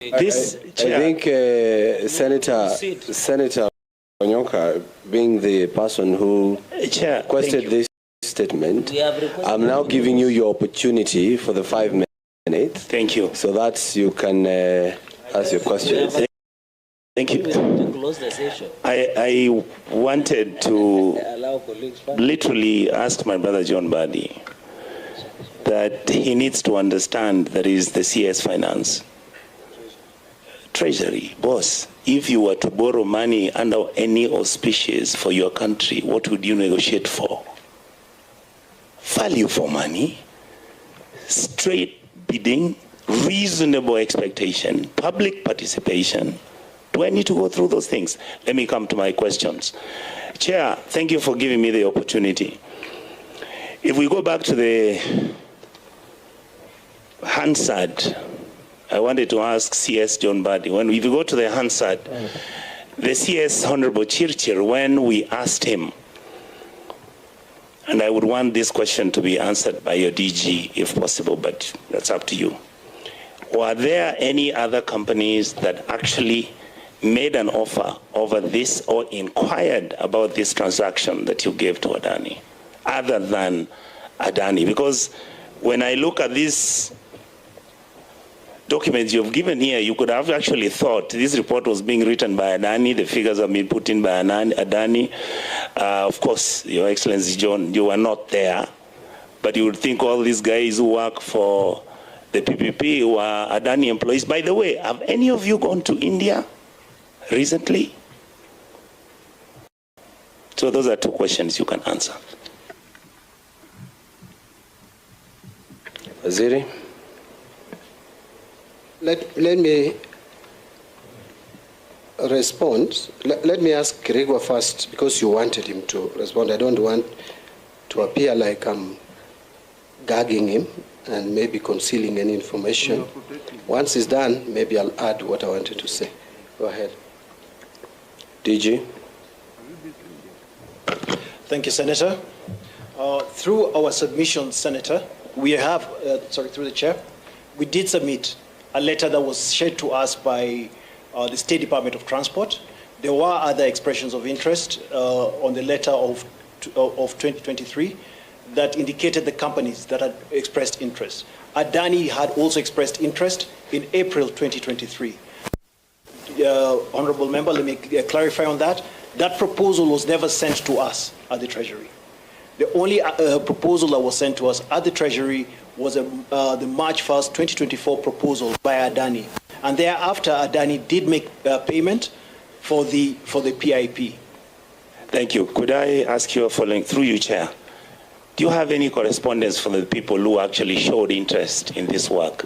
This I think Senator Onyoka, being the person who requested this statement, I'm now giving you your opportunity for the 5 minutes. Thank you. So that you can ask your questions. Thank you. I wanted to literally ask my brother John Mbadi that he needs to understand that is the CS Finance. Treasury, boss, if you were to borrow money under any auspices for your country, what would you negotiate for? Value for money, straight bidding, reasonable expectation, public participation. Do I need to go through those things? Let me come to my questions. Chair, thank you for giving me the opportunity. If we go back to the Hansard, I wanted to ask CS John Mbadi, if you go to the Hansard, the CS Honorable Chirchir, when we asked him, and I would want this question to be answered by your DG if possible, but that's up to you. Were there any other companies that actually made an offer over this or inquired about this transaction that you gave to Adani, other than Adani? Because when I look at these documents you've given here, you could have actually thought this report was being written by Adani, the figures have been put in by Adani. Of course, Your Excellency John, you were not there, but you would think all these guys who work for the PPP were Adani employees. By the way, have any of you gone to India recently? So those are two questions you can answer. Waziri? Let me respond. Let me ask Gregor first, because you wanted him to respond. I don't want to appear like I'm gagging him and maybe concealing any information. Once it's done, maybe I'll add what I wanted to say. Go ahead. DG. Thank you, Senator. Through our submission, Senator, we have, through the chair, we did submit a letter that was shared to us by the State Department of Transport. There were other expressions of interest on the letter of 2023 that indicated the companies that had expressed interest. Adani had also expressed interest in April 2023. Honorable member, let me clarify on that. That proposal was never sent to us at the Treasury. The only proposal that was sent to us at the Treasury was the March 1st, 2024 proposal by Adani. And thereafter, Adani did make payment for the PIP. Thank you. Could I ask you following through you, Chair? Do you have any correspondence from the people who actually showed interest in this work?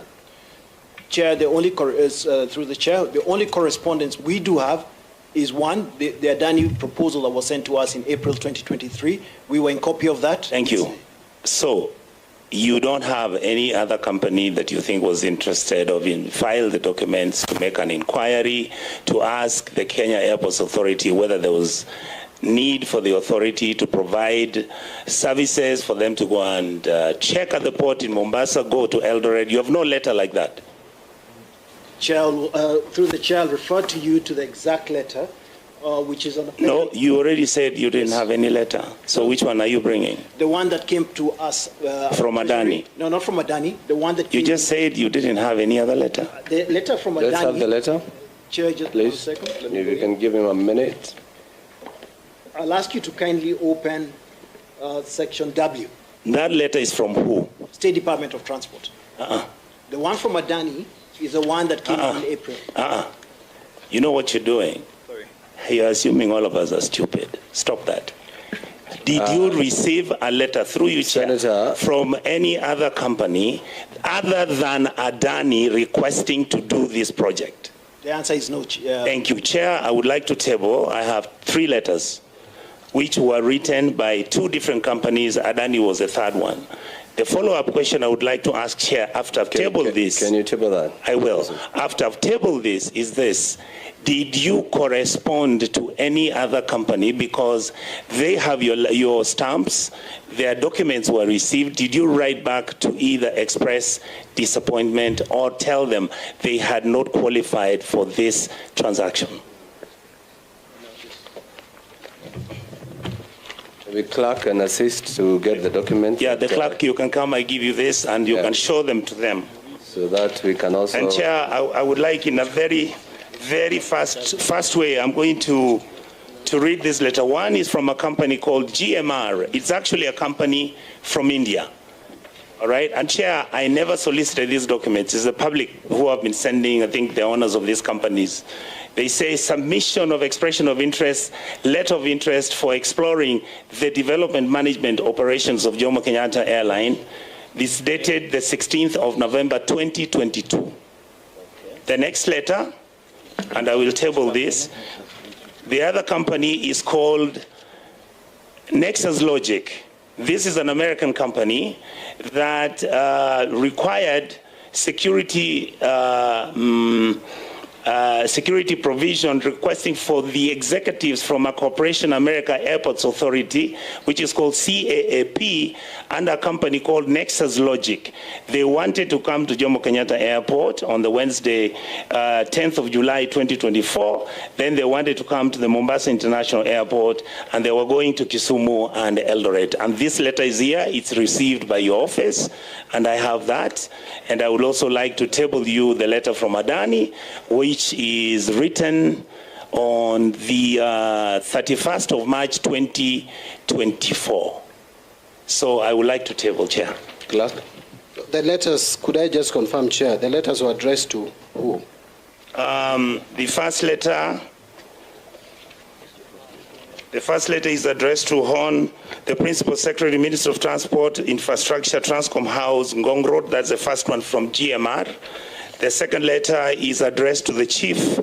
Chair, the only through the chair, the only correspondence we do have is one, the Adani proposal that was sent to us in April 2023. We were in copy of that. Thank you. So you don't have any other company that you think was interested or file the documents to make an inquiry to ask the Kenya Airports Authority whether there was need for the authority to provide services for them to go and check at the port in Mombasa, go to Eldoret? You have no letter like that? Chair, through the chair, I'll refer to you to the exact letter, which is on the... No, you already said you didn't have any letter. So which one are you bringing? The one that came to us... from Adani? No, not from Adani. The one that you just said you didn't have any other letter. The letter from Adani... Let's have the letter. Chair, just please. 1 second. If you can give him a minute. I'll ask you to kindly open section W. That letter is from who? State Department of Transport. The one from Adani is the one that came in April. You know what you're doing? Sorry. You're assuming all of us are stupid. Stop that. Did you receive a letter through you, Chair, Senator, from any other company other than Adani requesting to do this project? The answer is no, Chair. Thank you, Chair. I would like to table, I have 3 letters which were written by 2 different companies. Adani was the third one. The follow-up question I would like to ask, Chair, after I've tabled this. Can you table that? I will. After I've tabled this, is this. Did you correspond to any other company? Because they have your stamps, their documents were received. Did you write back to either express disappointment or tell them they had not qualified for this transaction? The clerk can assist to get the document. Yeah, the clerk, you can come, I give you this, and you can show them to them. So that we can also... And Chair, I would like in a very fast way, I'm going to read this letter. One is from a company called GMR. It's actually a company from India. All right, and Chair, I never solicited these documents. It's the public who have been sending, I think, the owners of these companies. They say submission of expression of interest, letter of interest for exploring the development management operations of Jomo Kenyatta Airline. This dated the 16th of November 2022. Okay. The next letter, and I will table this. The other company is called Nexus Logic. This is an American company that required security security provision requesting for the executives from a Corporation America Airports Authority, which is called CAAP, and a company called Nexus Logic. They wanted to come to Jomo Kenyatta Airport on the Wednesday, 10th of July, 2024. Then they wanted to come to the Mombasa International Airport, and they were going to Kisumu and Eldoret. And this letter is here. It's received by your office, and I have that. And I would also like to table you the letter from Adani, which is written on the 31st of March 2024. So I would like to table, Chair. Clerk. The letters, could I just confirm, Chair, the letters were addressed to who? The first letter is addressed to Hon, the Principal Secretary, Minister of Transport, Infrastructure, Transcom House, Ngong Road. That's the first one from GMR. The second letter is addressed to the Chief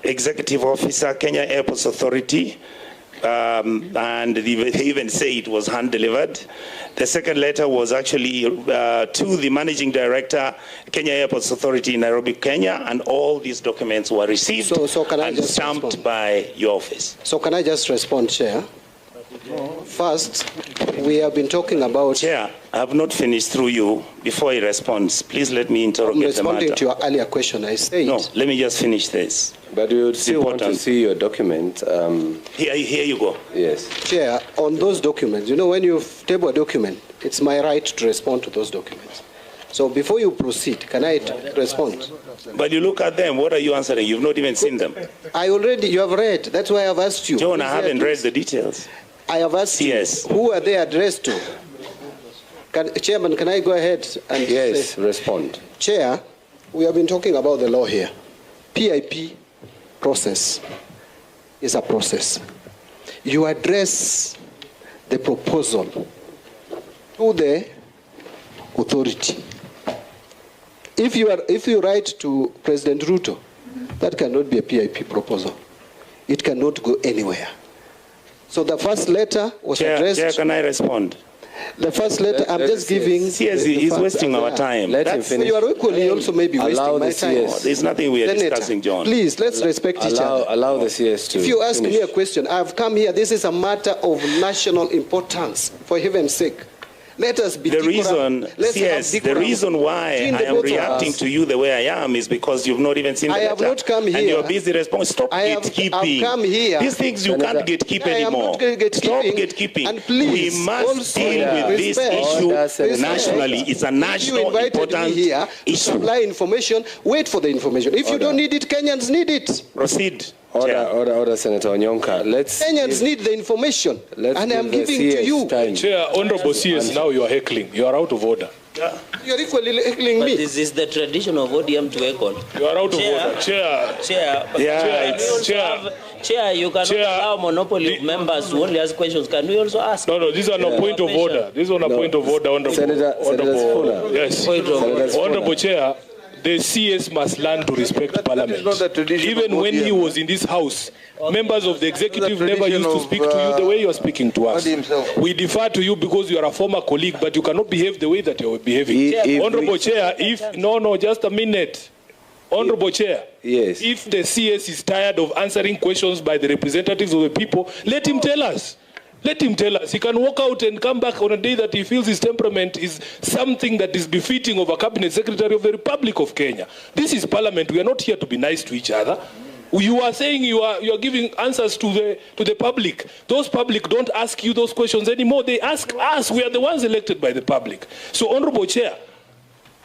Executive Officer, Kenya Airports Authority, and they even say it was hand-delivered. The second letter was actually to the Managing Director, Kenya Airports Authority in Nairobi, Kenya, and all these documents were received so can I and just stamped respond? by your office. So can I just respond, Chair? First, we have been talking about... Chair, I have not finished through you. Before he responds, please let me interrogate the matter. I'm responding to your earlier question. I said... No, let me just finish this. But we would still want to see your document. Here you go. Yes. Chair, on those documents, you know, when you table a document, it's my right to respond to those documents. So before you proceed, can I respond? But you look at them, what are you answering? You've not even seen them. You have read. That's why I've asked you. John, I haven't read the details. I have asked you, who are they addressed to? Chairman, can I go ahead and say, respond. Chair, we have been talking about the law here. PIP process is a process. You address the proposal to the authority. If you write to President Ruto, that cannot be a PIP proposal. It cannot go anywhere. So the first letter was addressed... Chair, can I respond? The first letter, I'm just giving... CS is wasting our time. Let him finish. You are equally also maybe wasting my time. There's nothing we are discussing, John. Please, let's respect each other. Allow the CS to If you ask finish. me a question, I've come here, this is a matter of national importance, for heaven's sake. Let us be the reason why I am reacting to you the way I am is because you've not even seen the letter. I have not come here. And you're busy responding. Stop gatekeeping. I've come here. These things you can't gatekeep anymore. Stop gatekeeping. And please, we must deal with this issue nationally. It's a national important issue. Supply information, wait for the information. If you don't need it, Kenyans need it. Proceed. Order, Senator Onyonka. Kenyans need the information, and I'm giving to you. Chair, Honorable CS, now you are heckling. You are out of order. You are equally heckling me. But this is the tradition of ODM to heckle. You are out of order. Chair, you cannot allow monopoly of members to only ask questions. Can we also ask? No, this is on a point of order. This is on a point of order, Honorable. Senator Spooner. Yes. Honorable Chair, The CS must learn to respect Parliament. Even when he was in this house, members of the executive never used to speak to you the way you are speaking to us. We defer to you because you are a former colleague, but you cannot behave the way that you are behaving. Honorable Chair, just a minute. Honorable Chair, yes. If the CS is tired of answering questions by the representatives of the people, let him tell us. Let him tell us. He can walk out and come back on a day that he feels his temperament is something that is befitting of a cabinet secretary of the Republic of Kenya. This is Parliament. We are not here to be nice to each other. You are saying you are giving answers to the public. Those public don't ask you those questions anymore. They ask us. We are the ones elected by the public. So, Honorable Chair,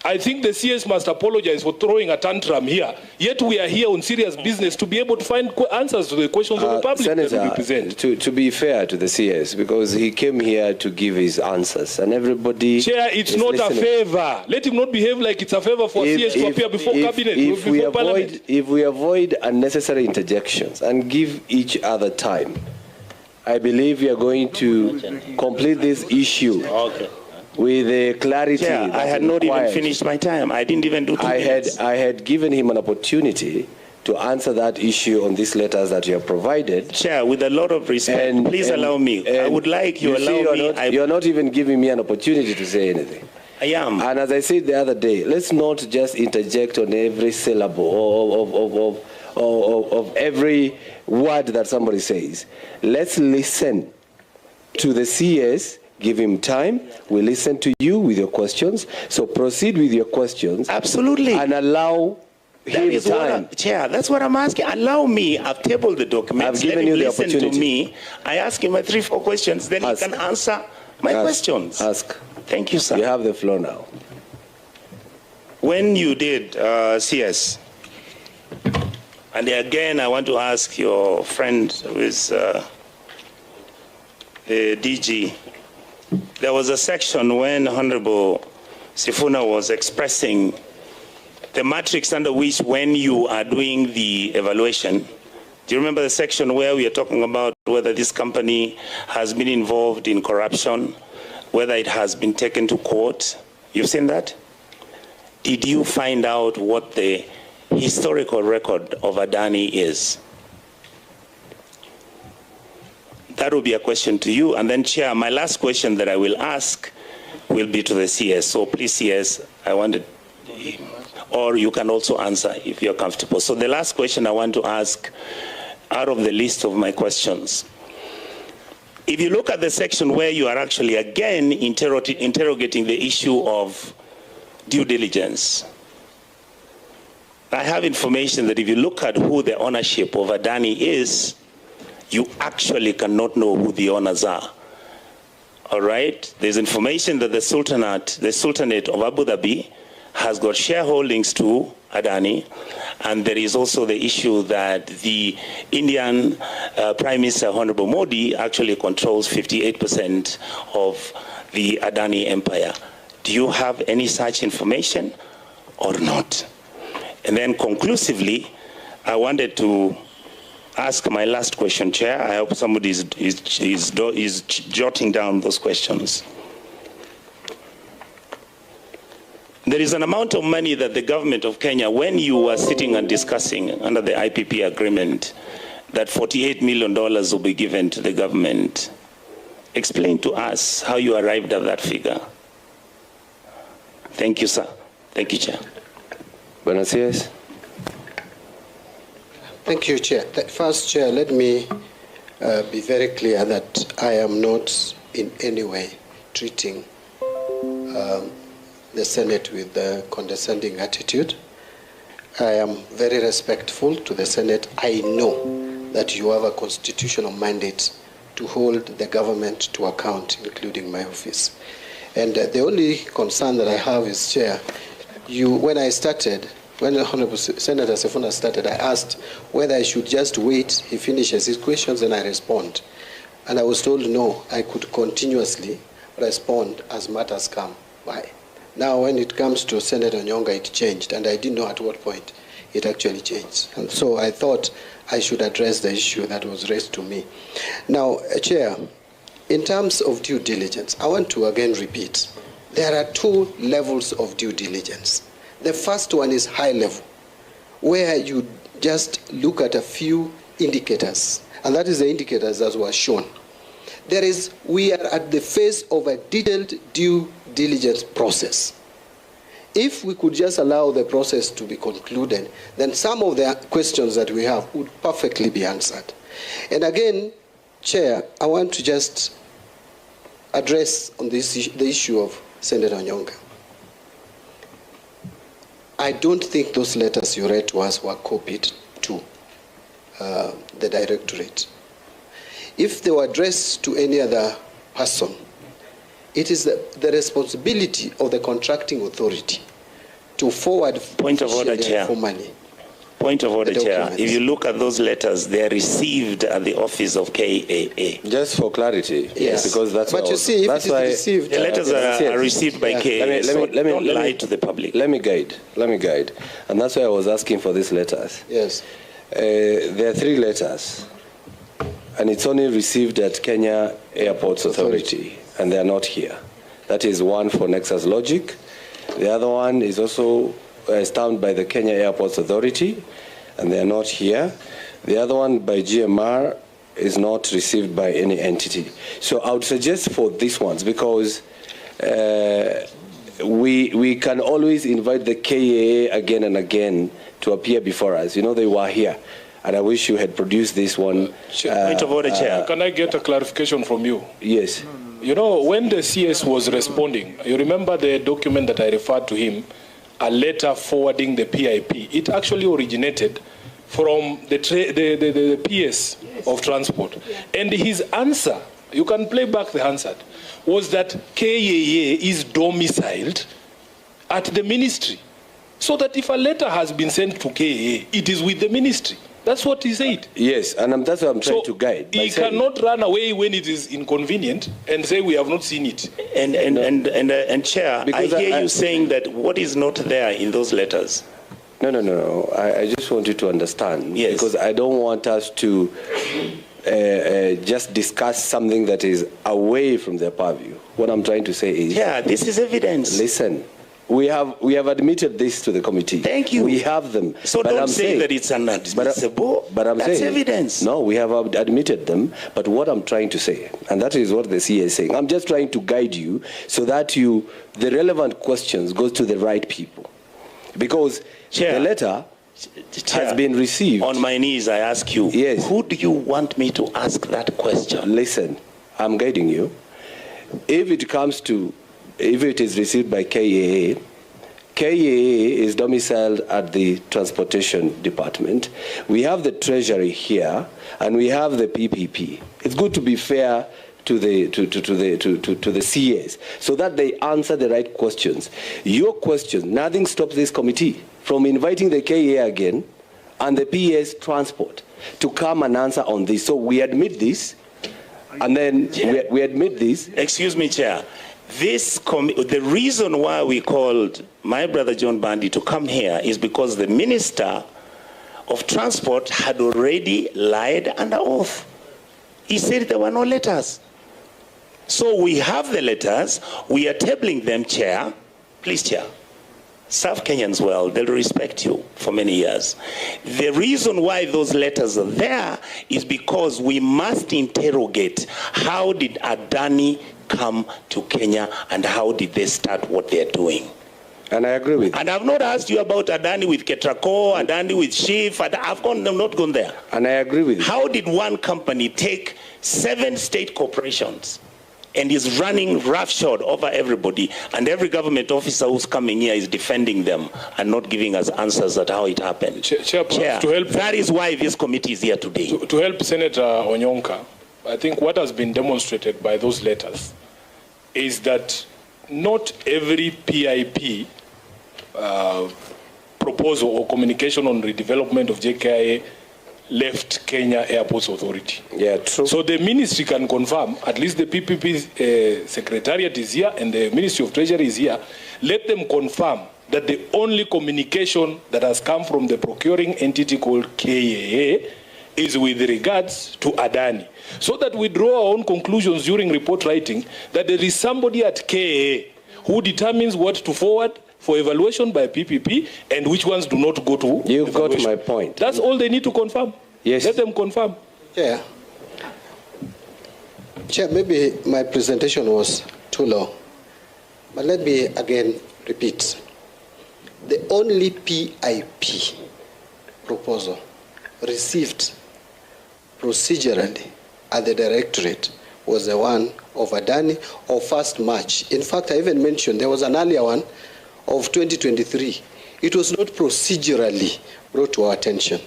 I think the CS must apologize for throwing a tantrum here. Yet we are here on serious business to be able to find answers to the questions of the public Senator, that we represent. To be fair to the CS, because he came here to give his answers, and everybody... Chair, it's not listening. A favor. Let him not behave like it's a favor for CS to appear before Cabinet, before Parliament. If we avoid unnecessary interjections and give each other time, I believe we are going to complete this issue. Okay. With the clarity. Yeah, I had not even finished my time. I didn't even do 2 minutes. I had given him an opportunity to answer that issue on these letters that you have provided. Chair, with a lot of respect, please allow me. I would like you allow me. You're not even giving me an opportunity to say anything. I am. And as I said the other day, let's not just interject on every syllable of every word that somebody says. Let's listen to the CS. Give him time. We listen to you with your questions. So proceed with your questions. Absolutely. And allow him time. Chair, that's what I'm asking. Allow me. I've tabled the documents. I've given you the opportunity. Listen to me. I ask him 3 or 4 questions. Then he can answer my questions. Ask. Thank you, sir. You have the floor now. When you did CS, and again I want to ask your friend who is the DG, there was a section when Honorable Sifuna was expressing the matrix under which when you are doing the evaluation. Do you remember the section where we are talking about whether this company has been involved in corruption, whether it has been taken to court? You've seen that? Did you find out what the historical record of Adani is? That will be a question to you. And then, Chair, my last question that I will ask will be to the CS. So please, CS, I wanted, or you can also answer if you're comfortable. So the last question I want to ask out of the list of my questions, if you look at the section where you are actually again interrogating the issue of due diligence, I have information that if you look at who the ownership of Adani is, you actually cannot know who the owners are. All right? There's information that the Sultanate of Abu Dhabi has got shareholdings to Adani, and there is also the issue that the Indian Prime Minister, Honorable Modi, actually controls 58% of the Adani empire. Do you have any such information or not? And then conclusively, I wanted to ask my last question, Chair. I hope somebody is jotting down those questions. There is an amount of money that the government of Kenya, when you were sitting and discussing under the IPP agreement, that $48 million will be given to the government. Explain to us how you arrived at that figure. Thank you, sir. Thank you, Chair. Buenos Dias. Thank you, Chair. First, Chair, let me be very clear that I am not in any way treating the Senate with a condescending attitude. I am very respectful to the Senate. I know that you have a constitutional mandate to hold the government to account, including my office. And the only concern that I have is, Chair, when the Honorable Senator Sifuna started, I asked whether I should just wait, he finishes his questions, and I respond. And I was told no, I could continuously respond as matters come by. Now, when it comes to Senator Nyonga, it changed, and I didn't know at what point it actually changed. And so I thought I should address the issue that was raised to me. Now, Chair, in terms of due diligence, I want to again repeat, there are 2 levels of due diligence. The first one is high level, where you just look at a few indicators, and that is the indicators that were shown. We are at the phase of a detailed due diligence process. If we could just allow the process to be concluded, then some of the questions that we have would perfectly be answered. And again, Chair, I want to just address on this the issue of Senator Onyonga. I don't think those letters you read to us were copied to the Directorate. If they were addressed to any other person, it is the responsibility of the contracting authority to forward Point of order, Chair. Formally. Point of order, Chair. If you look at those letters, they are received at the office of KAA. Just for clarity, Yes. because that's But you see, if that's it is why received, The letters are received by KAA, don't lie to the public. Let me guide, and that's why I was asking for these letters. Yes. There are 3 letters, and it's only received at Kenya Airports Authority, and they are not here. That is one for Nexus Logic. The other one is also stamped by the Kenya Airports Authority, and they are not here. The other one by GMR is not received by any entity. So I would suggest for these ones, because we can always invite the KAA again and again to appear before us. You know, they were here, and I wish you had produced this one. Point of order, Chair. Can I get a clarification from you? Yes. You know, when the CS was responding, you remember the document that I referred to him, a letter forwarding the PIP. It actually originated from the PS of transport. And his answer, you can play back the answer, was that KAA is domiciled at the ministry. So that if a letter has been sent to KAA, it is with the ministry. That's what he said. Yes, and that's what I'm trying to guide. He cannot run away when it is inconvenient and say we have not seen it. And Chair, Because I hear you saying that what is not there in those letters. No. I just want you to understand. Yes. Because I don't want us to just discuss something that is away from their purview. What I'm trying to say is... Yeah, this is evidence. Listen. We have admitted this to the committee. Thank you. We have them. So but don't I'm say saying, that it's inadmissible. But I'm That's saying, evidence. No, we have admitted them. But what I'm trying to say, and that is what the CA is saying, I'm just trying to guide you so that the relevant questions goes to the right people. Because Chair, the letter has been received. On my knees, I ask you, Yes. Who do you want me to ask that question? Listen, I'm guiding you. If it is received by KAA, KAA is domiciled at the Transportation Department. We have the Treasury here, and we have the PPP. It's good to be fair to the CAs so that they answer the right questions. Your question, nothing stops this committee from inviting the KAA again and the PS Transport to come and answer on this. So we admit this, and then we admit this. Excuse me, Chair. The reason why we called my brother John Mbadi to come here is because the Minister of Transport had already lied under oath. He said there were no letters. So we have the letters. We are tabling them, Chair. Please, Chair. Serve Kenyans well. They'll respect you for many years. The reason why those letters are there is because we must interrogate how did Adani come to Kenya and how did they start what they're doing. And I agree with you. And I've not asked you about Adani with Ketraco, Adani with Chief. I've not gone there. And I agree with you. How did one company take 7 state corporations and is running roughshod over everybody, and every government officer who's coming here is defending them and not giving us answers at how it happened? Chair, to help, that is why this committee is here today. To help Senator Onyonka, I think what has been demonstrated by those letters is that not every PIP proposal or communication on redevelopment of JKIA left Kenya Airports Authority. Yeah, true. So the ministry can confirm, at least the PPP secretariat is here and the Ministry of Treasury is here, let them confirm that the only communication that has come from the procuring entity called KAA is with regards to Adani. So that we draw our own conclusions during report writing that there is somebody at KAA who determines what to forward for evaluation by PPP and which ones do not go to You've got evaluation. my point. That's all they need to confirm. Yes. Let them confirm. Chair, maybe my presentation was too long, but let me again repeat. The only PIP proposal received procedurally at the directorate was the one of Adani of 1st March. In fact, I even mentioned there was an earlier one of 2023. It was not procedurally brought to our attention.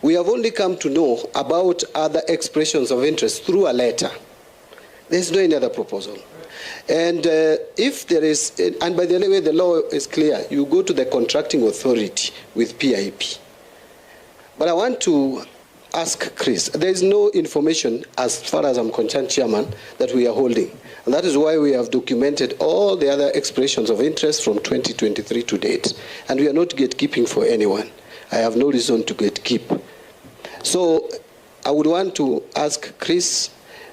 We have only come to know about other expressions of interest through a letter. There's no any other proposal. And if there is, and by the way, the law is clear, you go to the contracting authority with PIP. But I want to ask Chris, there is no information, as far as I'm concerned, Chairman, that we are holding. And that is why we have documented all the other expressions of interest from 2023 to date. And we are not gatekeeping for anyone. I have no reason to gatekeep. So I would want to ask Chris,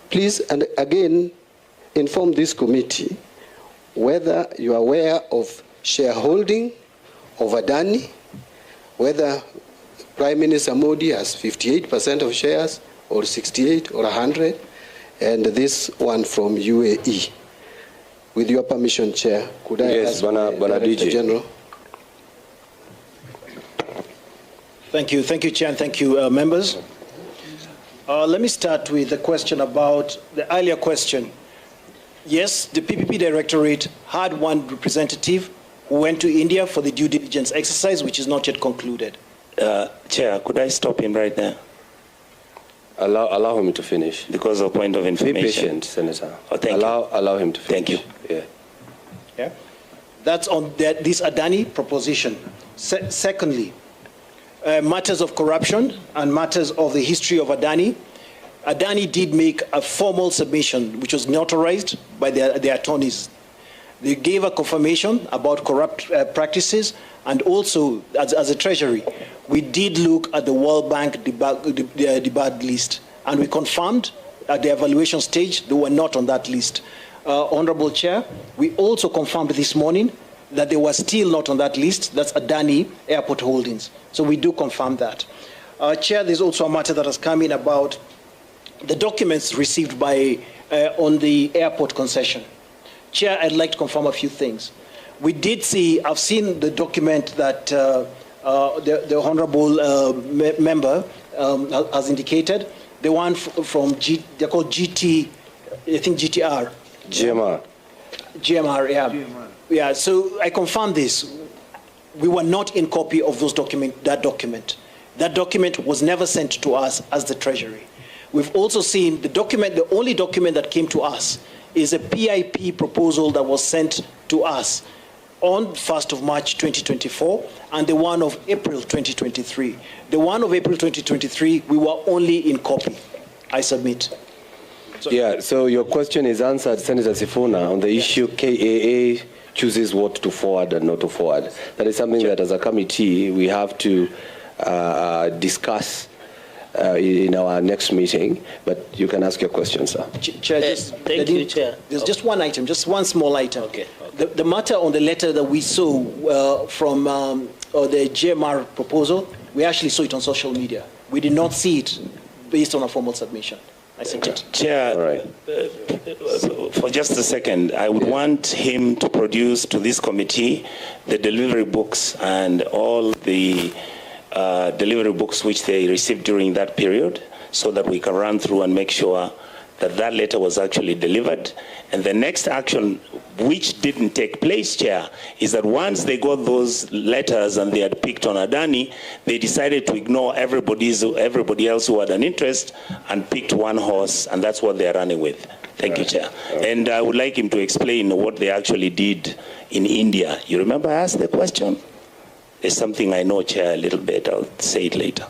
please, and again, inform this committee whether you are aware of shareholding of Adani, whether Prime Minister Modi has 58% of shares, or 68, or 100, and this one from UAE. With your permission, Chair, could I ask the Director General? Thank you, Chair, and thank you, members. Let me start with the question about the earlier question. Yes, the PPP Directorate had one representative who went to India for the due diligence exercise, which is not yet concluded. Chair, could I stop him right there? Allow him to finish. Because of point of information. Be patient, Senator. Oh, thank you. Allow him to finish. Thank you. Yeah. Yeah. That's on this Adani proposition. Secondly, matters of corruption and matters of the history of Adani. Adani did make a formal submission, which was notarized by the attorneys. They gave a confirmation about corrupt practices, and also, as a Treasury, we did look at the World Bank debarred list, and we confirmed at the evaluation stage they were not on that list. Honorable Chair, we also confirmed this morning that they were still not on that list. That's Adani Airport Holdings. So we do confirm that. Chair, there's also a matter that has come in about the documents received by on the airport concession. Chair, I'd like to confirm a few things. We did see, I've seen the document that the honorable member has indicated, the one from they're called GT, I think GTR. GMR. GMR, yeah. GMR. Yeah, so I confirm this. We were not in copy of that document. That document was never sent to us as the Treasury. We've also seen the document, the only document that came to us is a PIP proposal that was sent to us on 1st of March 2024 and the one of April 2023. The one of April 2023, we were only in copy. I submit. Yeah, so your question is answered, Senator Sifuna, on the issue KAA chooses what to forward and not to forward. That is something that as a committee we have to discuss in our next meeting, but you can ask your question, sir. Chair, thank you, Chair. There's just one item, just one small item. Okay. The matter on the letter that we saw from the GMR proposal, we actually saw it on social media. We did not see it based on a formal submission. I submit. Chair, all right. For just a second, I would want him to produce to this committee the delivery books and all the delivery books which they received during that period, so that we can run through and make sure that that letter was actually delivered. And the next action, which didn't take place, Chair, is that once they got those letters and they had picked on Adani, they decided to ignore everybody else who had an interest and picked one horse, and that's what they're running with. Thank you, Chair. And I would like him to explain what they actually did in India. You remember I asked the question? There's something I know, Chair, a little bit. I'll say it later.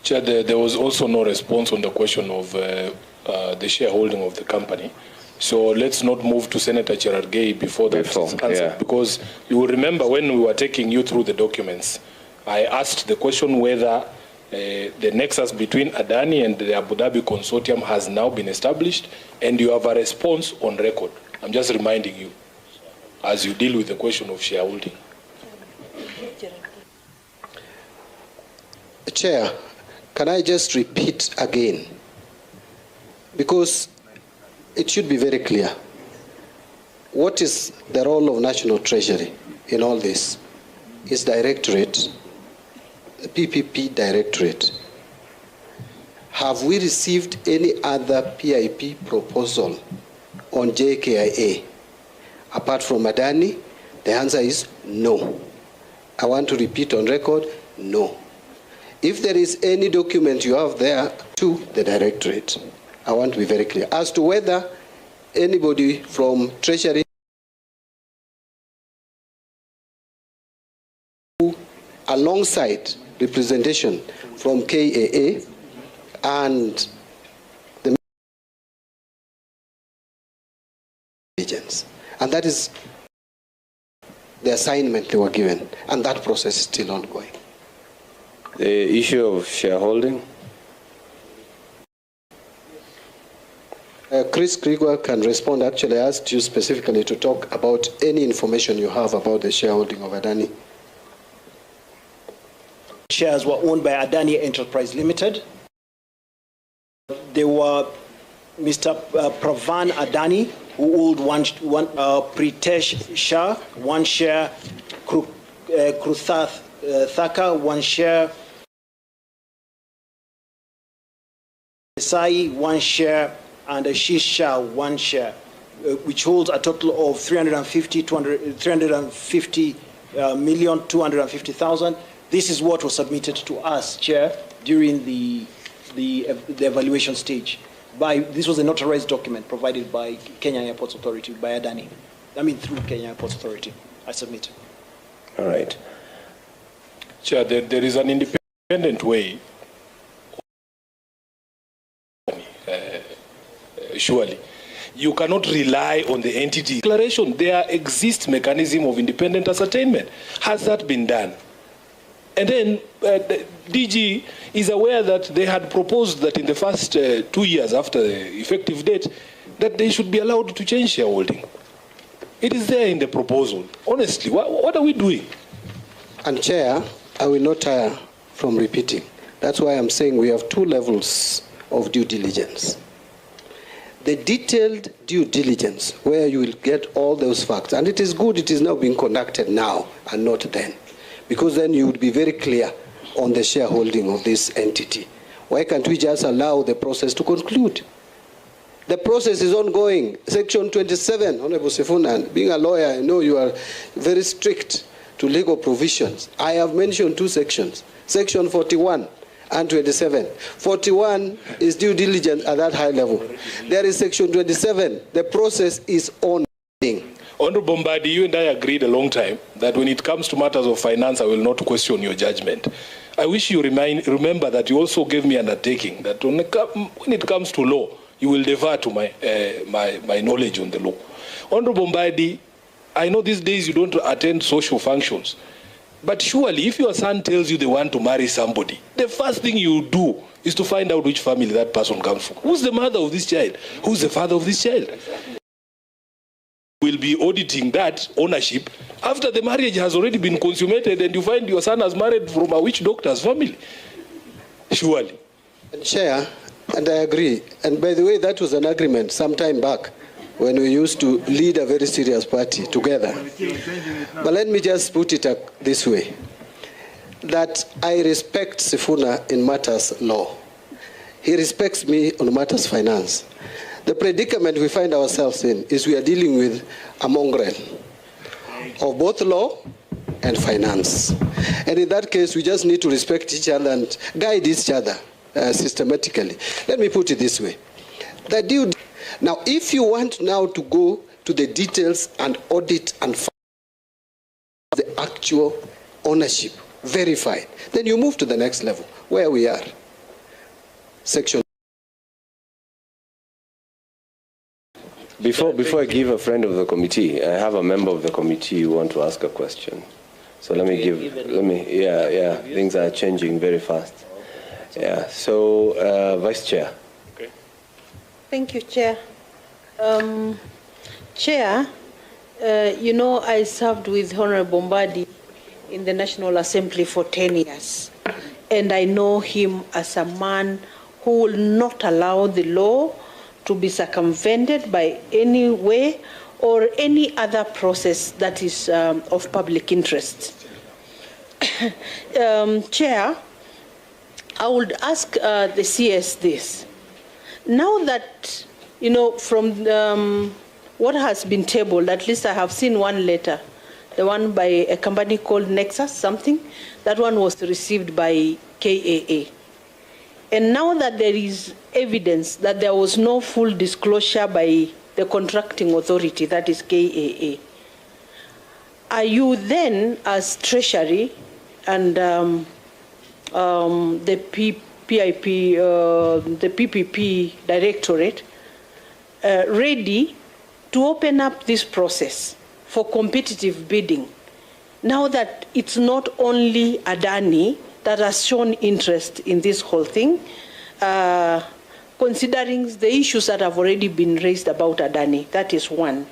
Chair, there was also no response on the question of the shareholding of the company. So let's not move to Senator Cherargei before that is answered, because you will remember when we were taking you through the documents, I asked the question whether the nexus between Adani and the Abu Dhabi consortium has now been established, and you have a response on record. I'm just reminding you as you deal with the question of shareholding. Chair, can I just repeat again? Because it should be very clear. What is the role of National Treasury in all this? Is Directorate, the PPP Directorate. Have we received any other PIP proposal on JKIA apart from Adani? The answer is no. I want to repeat on record, no. If there is any document you have there to the Directorate, I want to be very clear. As to whether anybody from Treasury alongside representation from KAA and the agents. And that is the assignment they were given. And that process is still ongoing. The issue of shareholding? Chris Krieger can respond. Actually, I asked you specifically to talk about any information you have about the shareholding of Adani. Shares were owned by Adani Enterprise Limited. There were Mr. Pravan Adani, who owned one Pritesh Shah, one share, Kruthath Thaka, one share, Desai, one share, and Ashish Shah, one share, which holds a total of 350,250,250,000. This is what was submitted to us, Chair, during the evaluation stage. This was a notarized document provided by Kenya Airports Authority, by Adani. I mean, through Kenya Airports Authority. I submit. All right. Chair, there is an independent way, surely. You cannot rely on the entity declaration. There exists mechanism of independent ascertainment. Has that been done? And then the DG is aware that they had proposed that in the first 2 years after the effective date, that they should be allowed to change shareholding. It is there in the proposal. Honestly, what are we doing? And Chair, I will not tire from repeating. That's why I'm saying we have 2 levels of due diligence. The detailed due diligence, where you will get all those facts, and it is good it is now being conducted now and not then, because then you would be very clear on the shareholding of this entity. Why can't we just allow the process to conclude? The process is ongoing. Section 27, Honorable Sifuna, being a lawyer, I know you are very strict to legal provisions. I have mentioned 2 sections, Section 41 and 27. 41 is due diligence at that high level. There is Section 27. The process is ongoing. Honorable Mbadi, you and I agreed a long time that when it comes to matters of finance, I will not question your judgment. I wish you remember that you also gave me an undertaking that when it comes to law, you will defer to my knowledge on the law. Honorable Mbadi, I know these days you don't attend social functions, but surely if your son tells you they want to marry somebody, the first thing you do is to find out which family that person comes from. Who's the mother of this child? Who's the father of this child? Will be auditing that ownership after the marriage has already been consummated and you find your son has married from a witch doctor's family. Surely. And Chair, and I agree. And by the way, that was an agreement some time back when we used to lead a very serious party together. But let me just put it this way, that I respect Sifuna in matters law. He respects me on matters finance. The predicament we find ourselves in is we are dealing with a mongrel of both law and finance. And in that case, we just need to respect each other and guide each other systematically. Let me put it this way. Now, if you want now to go to the details and audit and find the actual ownership verified, then you move to the next level, where we are. Section. Before I give a friend of the committee, I have a member of the committee who want to ask a question. So things are changing very fast. Yeah, so Vice Chair. Okay. Thank you, Chair. Chair, you know, I served with Honorable Mbadi in the National Assembly for 10 years. and I know him as a man who will not allow the law to be circumvented by any way or any other process that is of public interest. Chair, I would ask the CS this. Now that, you know, from what has been tabled, at least I have seen one letter, the one by a company called Nexus something, that one was received by KAA. And now that there is evidence that there was no full disclosure by the contracting authority, that is KAA, are you then, as Treasury and the PPP Directorate, ready to open up this process for competitive bidding, now that it's not only Adani that has shown interest in this whole thing, considering the issues that have already been raised about Adani? That is one.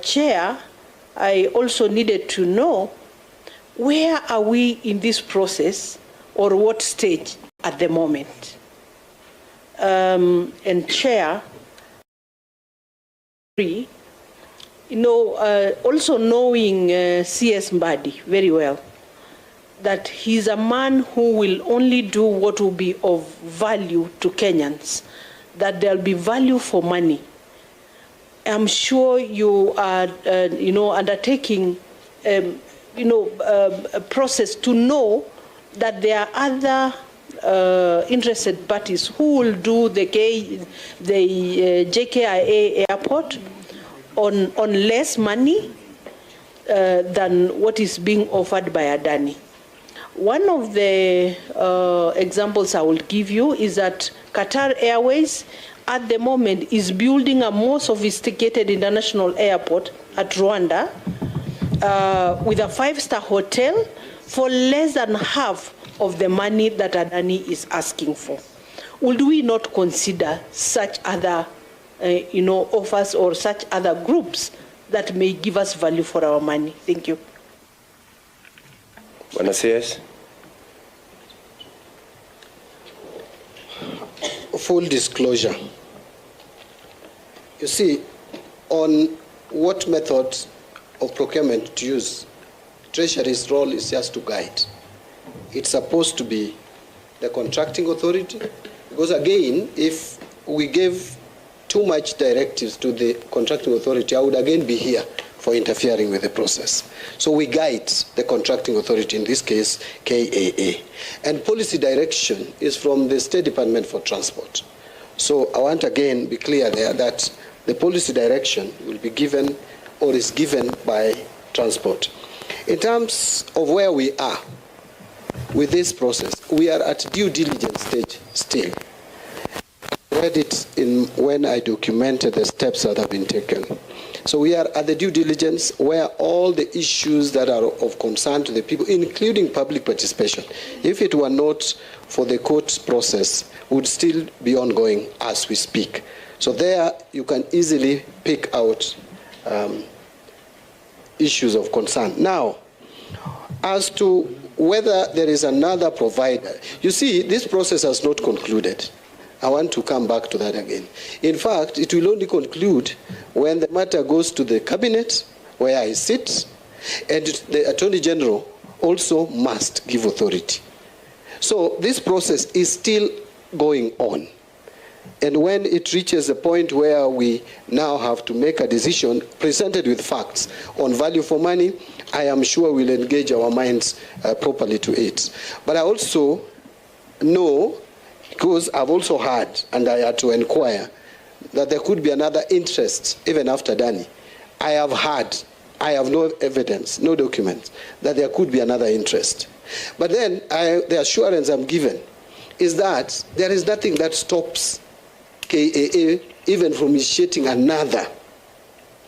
Chair, I also needed to know, where are we in this process, or what stage at the moment? And Chair, you know, also knowing CS Mbadi very well, that he's a man who will only do what will be of value to Kenyans, that there'll be value for money. I'm sure you are, you know, undertaking, you know, a process to know that there are other interested parties who will do the JKIA airport on less money than what is being offered by Adani. One of the examples I will give you is that Qatar Airways at the moment is building a more sophisticated international airport at Rwanda with a 5-star hotel for less than half of the money that Adani is asking for. Would we not consider such other you know, offers or such other groups that may give us value for our money? Thank you. CS. Full disclosure. You see, on what method of procurement to use, Treasury's role is just to guide. It's supposed to be the contracting authority, because again, if we gave too much directives to the contracting authority, I would again be here for interfering with the process. So we guide the contracting authority, in this case, KAA. And policy direction is from the State Department for Transport. So I want again be clear there that the policy direction will be given or is given by Transport. In terms of where we are with this process, we are at due diligence stage still. I read it when I documented the steps that have been taken. So we are at the due diligence where all the issues that are of concern to the people, including public participation, if it were not for the court process, would still be ongoing as we speak. So there you can easily pick out issues of concern. Now, as to whether there is another provider, you see, this process has not concluded. I want to come back to that again. In fact, it will only conclude when the matter goes to the cabinet, where I sit, and the Attorney General also must give authority. So this process is still going on. And when it reaches a point where we now have to make a decision presented with facts on value for money, I am sure we'll engage our minds properly to it. But I also know, because I've also heard, and I had to inquire, that there could be another interest even after Adani. I have heard, I have no evidence, no documents, that there could be another interest. But then the assurance I'm given is that there is nothing that stops KAA even from initiating another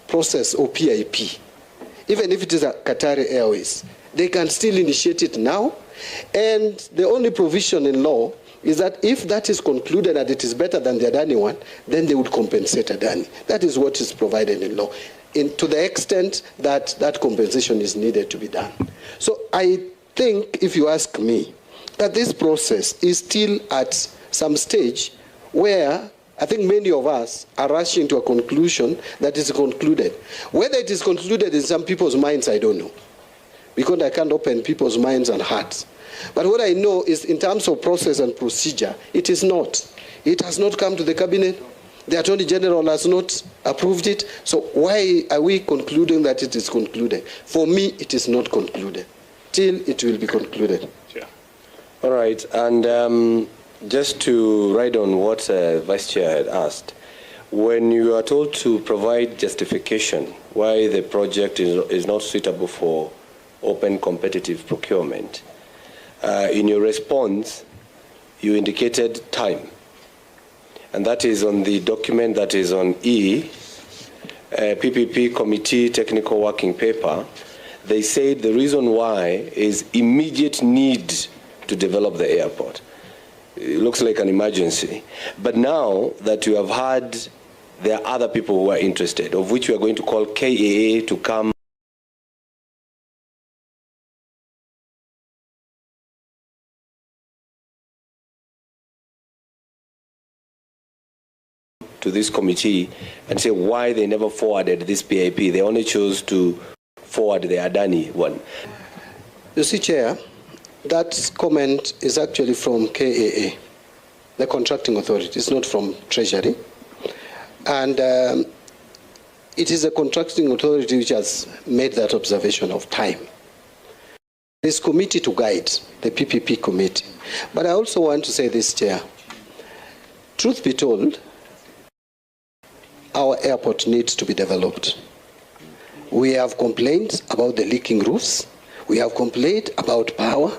process or PIP. Even if it is a Qatar Airways, they can still initiate it now. And the only provision in law is that if that is concluded and it is better than the Adani one, then they would compensate Adani. That is what is provided in law, to the extent that that compensation is needed to be done. So I think, if you ask me, that this process is still at some stage where I think many of us are rushing to a conclusion that is concluded. Whether it is concluded in some people's minds, I don't know, because I can't open people's minds and hearts. But what I know is in terms of process and procedure, it is not. It has not come to the cabinet. The Attorney General has not approved it. So why are we concluding that it is concluded? For me, it is not concluded. Till it will be concluded. Yeah. All right. And just to ride on what Vice Chair had asked, when you are told to provide justification why the project is not suitable for open competitive procurement, in your response, you indicated time. And that is on the document that is on E, PPP Committee Technical Working Paper. They said the reason why is immediate need to develop the airport. It looks like an emergency. But now that you have heard there are other people who are interested, of which we are going to call KAA to come to this committee and say why they never forwarded this PIP. They only chose to forward the Adani one. You see, Chair, that comment is actually from KAA, the contracting authority. It's not from Treasury. And it is a contracting authority which has made that observation of time. This committee to guide, the PPP committee. But I also want to say this, Chair. Truth be told, our airport needs to be developed. We have complaints about the leaking roofs. We have complained about power.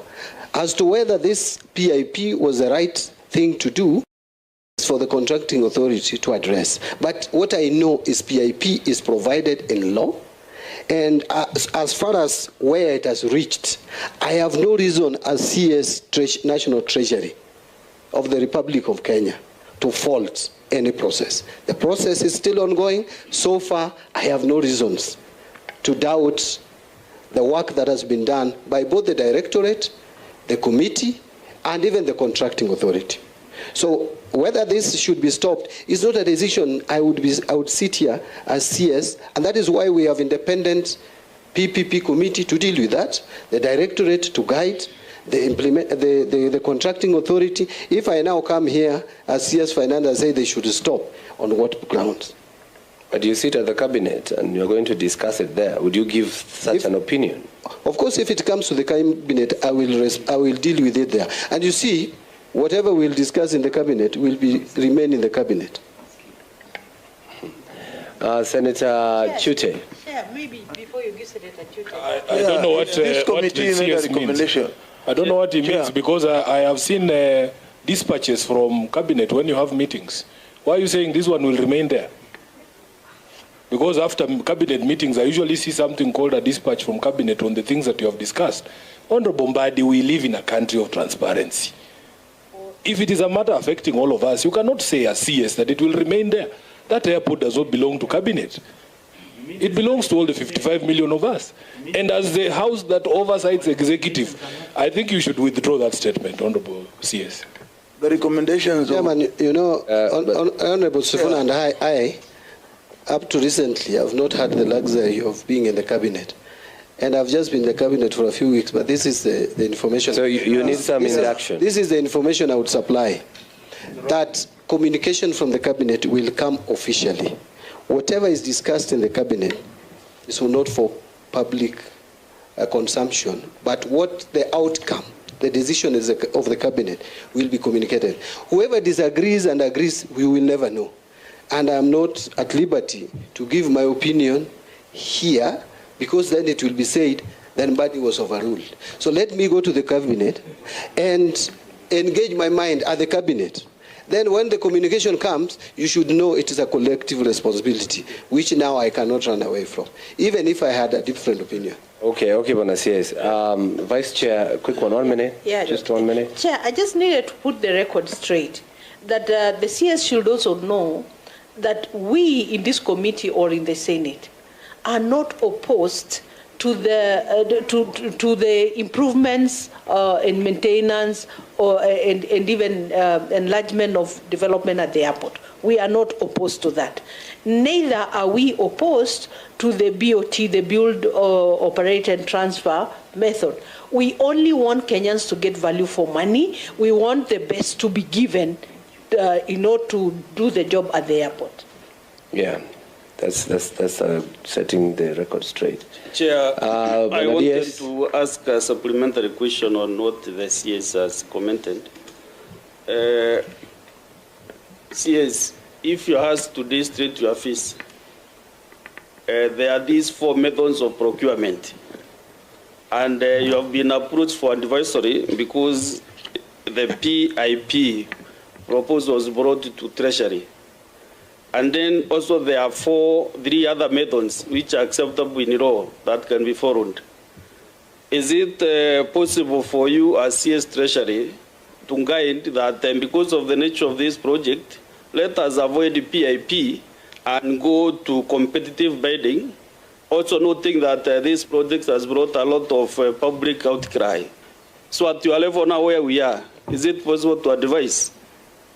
As to whether this PIP was the right thing to do, it's for the contracting authority to address. But what I know is PIP is provided in law. And as far as where it has reached, I have no reason as CS National Treasury of the Republic of Kenya to fault any process. The process is still ongoing. So far, I have no reasons to doubt the work that has been done by both the directorate, the committee, and even the contracting authority. So whether this should be stopped is not a decision I would sit here as CS, and that is why we have independent PPP committee to deal with that, the directorate to guide, the contracting authority. If I now come here as CS Finance and say they should stop, on what grounds? But you sit at the cabinet and you're going to discuss it there. Would you give such an opinion? Of course, if it comes to the cabinet, I will deal with it there. And you see, whatever we'll discuss in the cabinet will remain in the cabinet. Senator Chute. Yeah, maybe before you give Senator Chute. I don't know what the CS means. I don't know what it means because I have seen dispatches from cabinet when you have meetings. Why are you saying this one will remain there? Because after cabinet meetings, I usually see something called a dispatch from cabinet on the things that you have discussed. Honorable Mbadi, we live in a country of transparency. If it is a matter affecting all of us, you cannot say as CS that it will remain there. That airport does not belong to cabinet. It belongs to all the 55 million of us. And as the house that oversights executive, I think you should withdraw that statement, Honorable CS. The recommendations... Chairman, you know, Honorable Sifuna and I, up to recently, have not had the luxury of being in the cabinet. And I've just been in the cabinet for a few weeks, but this is the information. So you need some induction. This is the information I would supply. That communication from the cabinet will come officially. Whatever is discussed in the cabinet is not for public consumption, but what the outcome, the decision is of the cabinet will be communicated. Whoever disagrees and agrees, we will never know. And I'm not at liberty to give my opinion here, because then it will be said that Mbadi was overruled. So let me go to the cabinet and engage my mind at the cabinet. Then when the communication comes, you should know it is a collective responsibility, which now I cannot run away from, even if I had a different opinion. Okay, Bonas, Vice Chair, a quick one, 1 minute. Yeah, just 1 minute. Chair, I just needed to put the record straight, that the CS should also know that we in this committee or in the Senate are not opposed to the improvements and maintenance and even enlargement of development at the airport. We are not opposed to that. Neither are we opposed to the BOT, the build, operate and transfer method. We only want Kenyans to get value for money. We want the best to be given in order to do the job at the airport. Yeah, that's setting the record straight. Chair, I wanted yes. to ask a supplementary question on what the CS has commented. CS, if you ask today straight to your face, there are these 4 methods of procurement, and you have been approached for advisory because the PIP proposal was brought to Treasury. And then also there are 3 other methods which are acceptable in law that can be followed. Is it possible for you as CS Treasury to guide that because of the nature of this project, let us avoid the PIP and go to competitive bidding, also noting that this project has brought a lot of public outcry. So at your level now where we are, is it possible to advise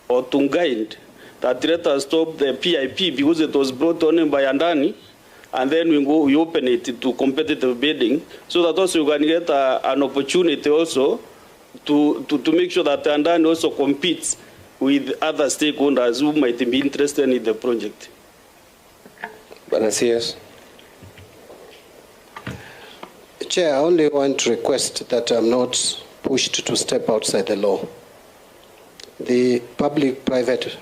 or to guide that let us stop the PIP because it was brought on by Adani, and then we open it to competitive bidding, so that also you can get an opportunity also to make sure that Adani also competes with other stakeholders who might be interested in the project. Yes. Chair, I only want to request that I'm not pushed to step outside the law. The public-private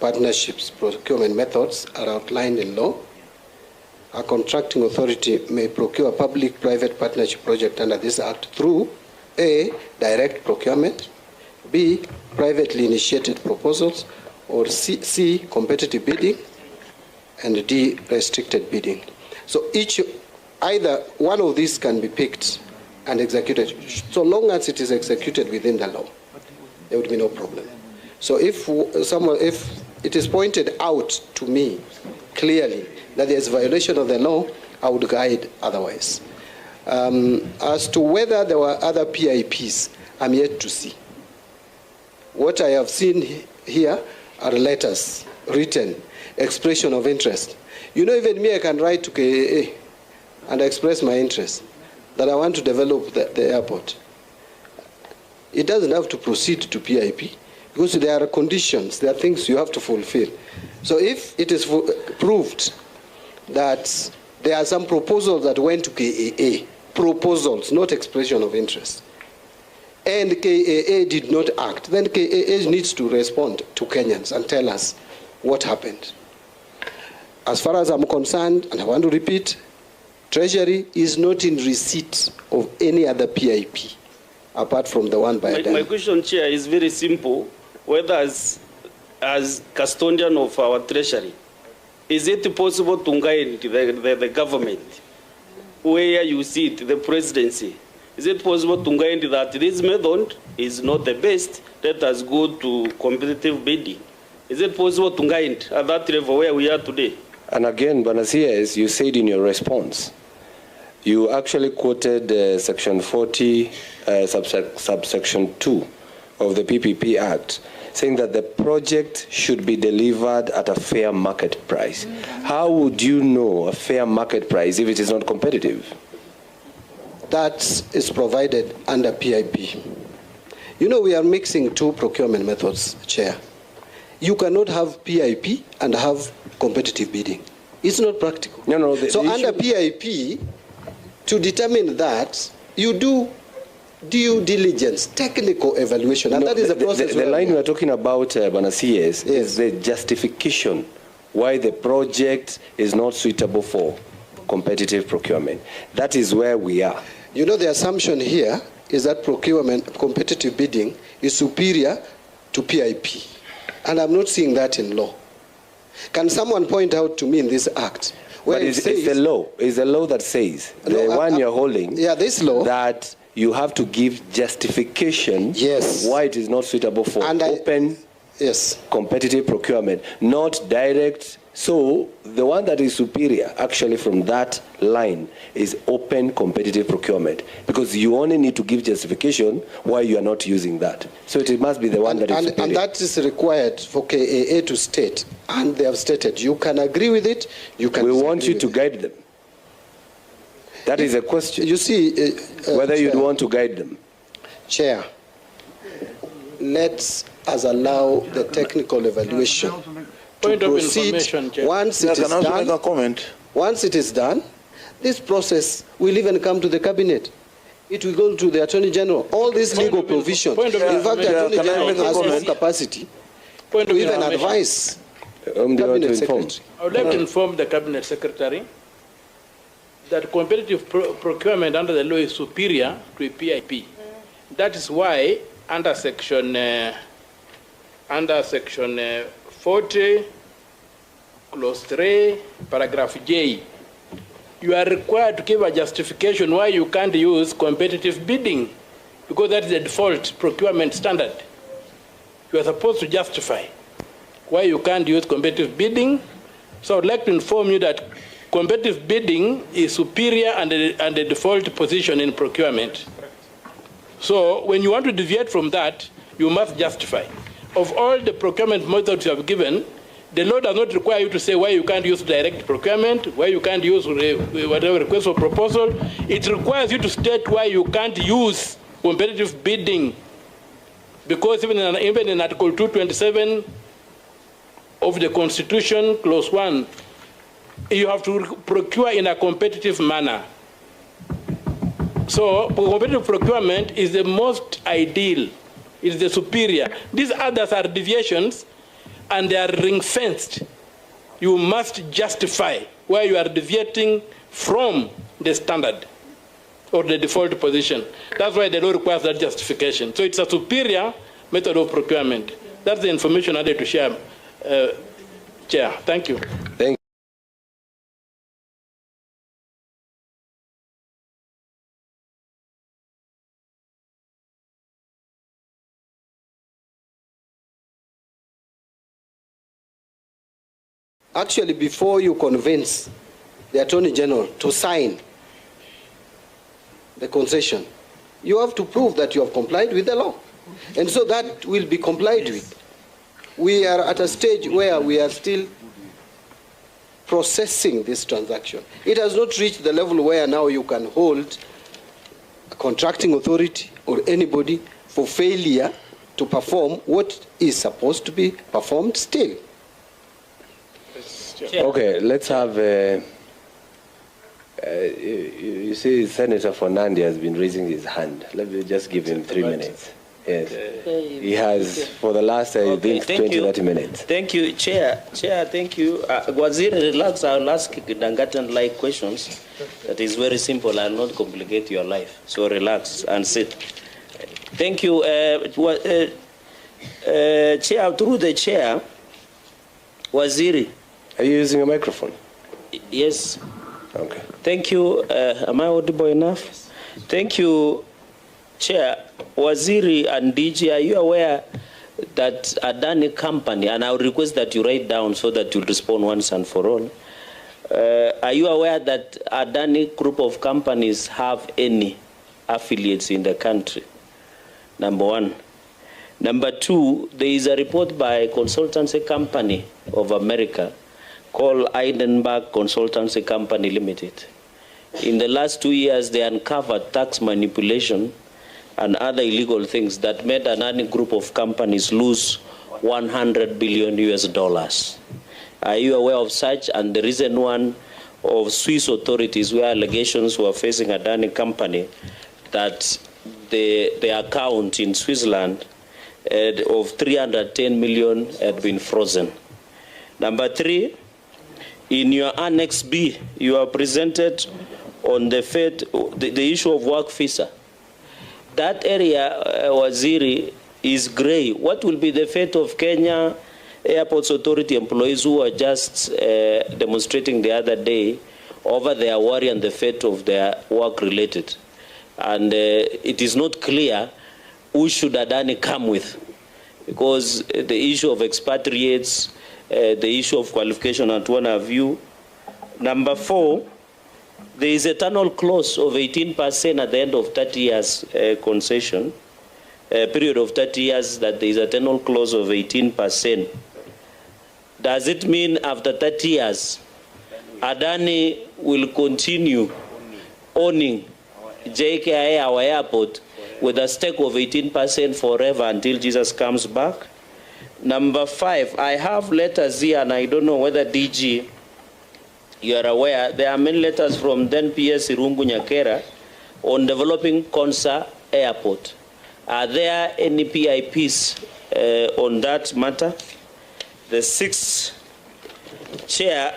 partnerships procurement methods are outlined in law. A contracting authority may procure a public-private partnership project under this act through A, direct procurement, B, privately initiated proposals, or C, competitive bidding, and D, restricted bidding. So either one of these can be picked and executed, so long as it is executed within the law. There would be no problem. So if it is pointed out to me clearly that there is violation of the law, I would guide otherwise. As to whether there were other PIPs, I'm yet to see. What I have seen here are letters, written, expression of interest. You know, even me, I can write to KAA and express my interest that I want to develop the airport. It doesn't have to proceed to PIP because there are conditions, there are things you have to fulfill. So if it is proved that there are some proposals that went to KAA, proposals, not expression of interest, and KAA did not act, then KAA needs to respond to Kenyans and tell us what happened. As far as I'm concerned, and I want to repeat, Treasury is not in receipt of any other PIP apart from the one by Adani. My question, Chair, is very simple. Whether as custodian of our Treasury, is it possible to guide the government where you see it, the presidency? Is it possible to guide that this method is not the best, let us go to competitive bidding? Is it possible to guide at that level where we are today? And again, Banasias, you said in your response, you actually quoted Section 40, subsection 2 of the PPP Act, saying that the project should be delivered at a fair market price. How would you know a fair market price if it is not competitive? That is provided under PIP. You know, we are mixing 2 procurement methods, Chair. You cannot have PIP and have competitive bidding. It's not practical. No, so under PIP, to determine that, you do due diligence, technical evaluation, and that is the process. The line we are talking about, Banasias, is the justification why the project is not suitable for competitive procurement. That is where we are. You know, the assumption here is that competitive bidding is superior to PIP. And I'm not seeing that in law. Can someone point out to me in this act where but it's the law. It's the law that says, the one you're holding, this law, that you have to give justification why it is not suitable for open competitive procurement, not direct So the one that is superior, actually, from that line is open competitive procurement, because you only need to give justification why you are not using that. So it must be the one that is superior. And that is required for KAA to state, and they have stated. You can agree with it, you can We want you to guide them. That is a question. You see, whether Chair, you'd want to guide them. Chair, let's allow the technical evaluation to proceed. Once it is done, make a comment? Once it is done, this process will even come to the cabinet. It will go to the Attorney General. All these legal provisions. In fact, the Attorney General has no capacity to even advise Cabinet Secretary. I would like to inform the Cabinet Secretary that competitive procurement under the law is superior to a PIP. That is why under section 40, clause 3, paragraph J, you are required to give a justification why you can't use competitive bidding, because that is the default procurement standard. You are supposed to justify why you can't use competitive bidding. So I would like to inform you that competitive bidding is superior and the default position in procurement. So when you want to deviate from that, you must justify. Of all the procurement methods you have given, the law does not require you to say why you can't use direct procurement, why you can't use whatever request for proposal. It requires you to state why you can't use competitive bidding. Because even in Article 227 of the Constitution, Clause 1, you have to procure in a competitive manner. So competitive procurement is the most ideal, is the superior. These others are deviations and they are ring-fenced. You must justify why you are deviating from the standard or the default position. That's why the law requires that justification. So it's a superior method of procurement. That's the information I had to share, Chair. Thank you. Thank you. Actually, before you convince the Attorney General to sign the concession, you have to prove that you have complied with the law. And so that will be complied with. We are at a stage where we are still processing this transaction. It has not reached the level where now you can hold a contracting authority or anybody for failure to perform what is supposed to be performed still. Okay, let's have, you see Senator Fernandi has been raising his hand. Let me just give him 3 minutes. Yes. He has, for the last, I think, 20, 30 minutes. Thank you, Chair. Chair, thank you. Waziri, relax. I'll ask Dangatan-like questions. That is very simple. I'll not complicate your life. So relax and sit. Thank you. Chair, through the Chair, Waziri. Are you using a microphone? Yes. Okay. Thank you. Am I audible enough? Thank you, Chair. Waziri and DG, are you aware that Adani company, and I'll request that you write down so that you'll respond once and for all. Are you aware that Adani group of companies have any affiliates in the country? Number one. Number two, there is a report by a consultancy company of America called Eidenberg Consultancy Company Limited. In the last 2 years, they uncovered tax manipulation and other illegal things that made Adani group of companies lose $100 billion US. Are you aware of such? And the recent one of Swiss authorities where allegations were facing Adani company that the account in Switzerland of 310 million had been frozen. Number three, in your Annex B, you are presented on the issue of work visa. That area, Waziri, is grey. What will be the fate of Kenya Airports Authority employees who were just demonstrating the other day over their worry and the fate of their work related? And it is not clear who should Adani come with, because the issue of expatriates, the issue of qualification at one of you. Number 4, there is a tunnel clause of 18% at the end of 30 years concession, a period of 30 years that there is a tunnel clause of 18%. Does it mean after 30 years, Adani will continue owning JKIA, our airport, with a stake of 18% forever until Jesus comes back? Number 5, I have letters here, and I don't know whether DG, you are aware, there are many letters from then PS Irungu Nyakera on developing Konsa Airport. Are there any PIPs on that matter? The 6th, Chair,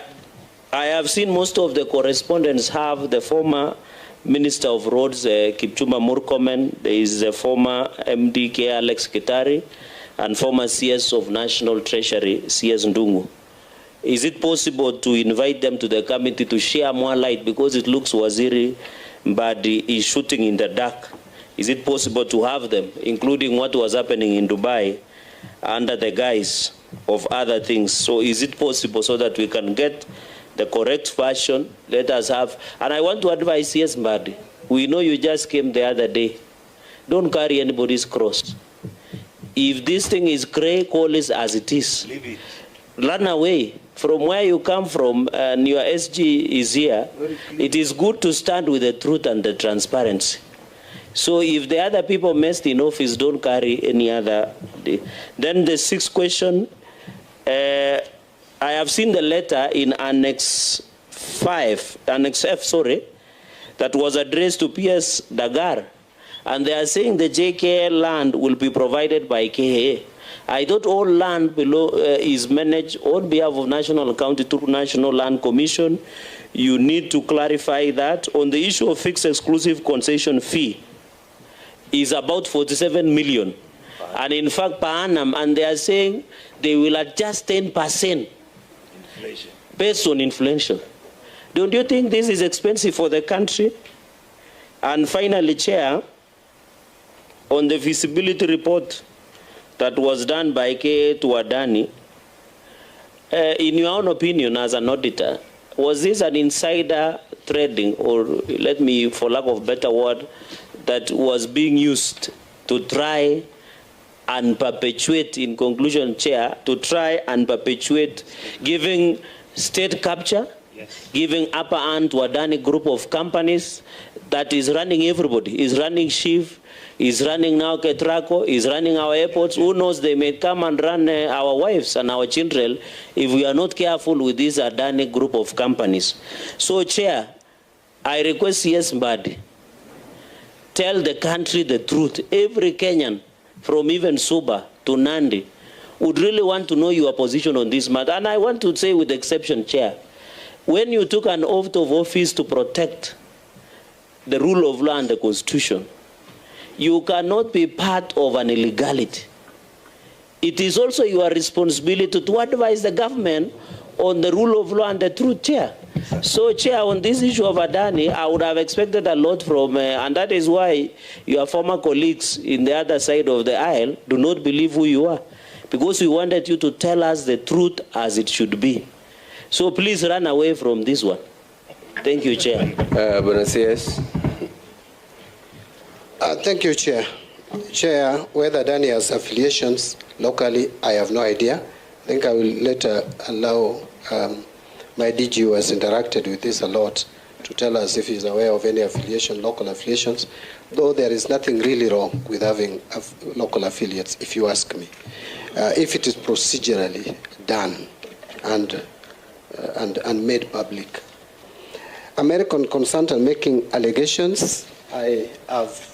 I have seen most of the correspondents have the former Minister of Roads, Kipchumba Murkomen, there is the former MDK Alex Kitari, and former CS of National Treasury, CS Ndungu. Is it possible to invite them to the committee to share more light, because it looks Waziri Mbadi is shooting in the dark? Is it possible to have them, including what was happening in Dubai, under the guise of other things? So is it possible so that we can get the correct version? Let us have, and I want to advise CS Mbadi, we know you just came the other day. Don't carry anybody's cross. If this thing is gray, call it as it is. Leave it. Run away from where you come from, and your SG is here. It is good to stand with the truth and the transparency. So if the other people messed in office, don't carry any other. Then the 6th question, I have seen the letter in Annex 5, Annex F, sorry, that was addressed to PS Dagar. And they are saying the JKA land will be provided by KA. I thought all land below is managed on behalf of National County through National Land Commission. You need to clarify that. On the issue of fixed exclusive concession fee, is about 47 million. And in fact, per annum, and they are saying they will adjust 10% inflation, based on inflation. Don't you think this is expensive for the country? And finally, Chair, on the feasibility report that was done by KA to Adani, in your own opinion as an auditor, was this an insider trading, or let me, for lack of a better word, that was being used to try and perpetuate, in conclusion, Chair, to try and perpetuate giving state capture, yes, giving upper hand to Adani group of companies that is running everybody, is running Shiv, is running now Ketraco, is running our airports. Who knows, they may come and run our wives and our children if we are not careful with this Adani group of companies. So, Chair, I request CS Mbadi, tell the country the truth. Every Kenyan, from even Suba to Nandi, would really want to know your position on this matter. And I want to say, with exception, Chair, when you took an oath of office to protect the rule of law and the Constitution, you cannot be part of an illegality. It is also your responsibility to advise the government on the rule of law and the truth, Chair. So, Chair, on this issue of Adani, I would have expected a lot from, and that is why your former colleagues in the other side of the aisle do not believe who you are, because we wanted you to tell us the truth as it should be. So please run away from this one. Thank you, Chair. Buenos Dias. Thank you, Chair. Chair, whether Adani has affiliations locally, I have no idea. I think I will later allow my DG, who has interacted with this a lot, to tell us if he's aware of any affiliation, local affiliations, though there is nothing really wrong with having local affiliates, if you ask me, if it is procedurally done and made public. American consultant making allegations, I have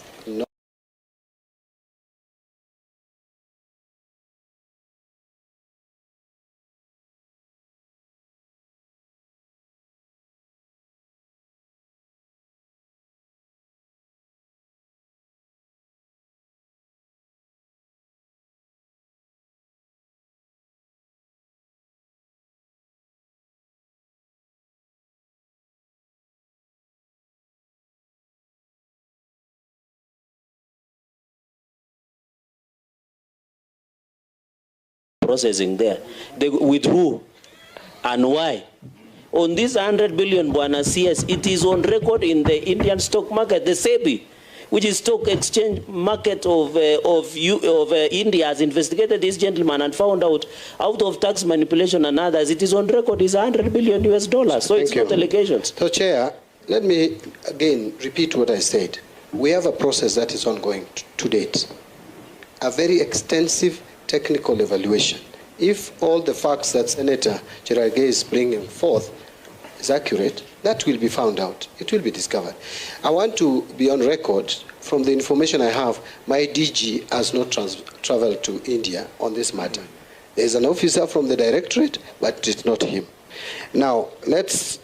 processing there. With who and why? On this 100 billion, Bwana CS, it is on record in the Indian stock market, the SEBI, which is stock exchange market of India, has investigated this gentleman and found out of tax manipulation and others, it is on record, is 100 billion US dollars. So it's not allegations. So Chair, let me again repeat what I said. We have a process that is ongoing to date. A very extensive technical evaluation. If all the facts that Senator Cherargei is bringing forth is accurate, that will be found out. It will be discovered. I want to be on record. From the information I have, my DG has not traveled to India on this matter. There is an officer from the directorate, but it's not him. Now, let's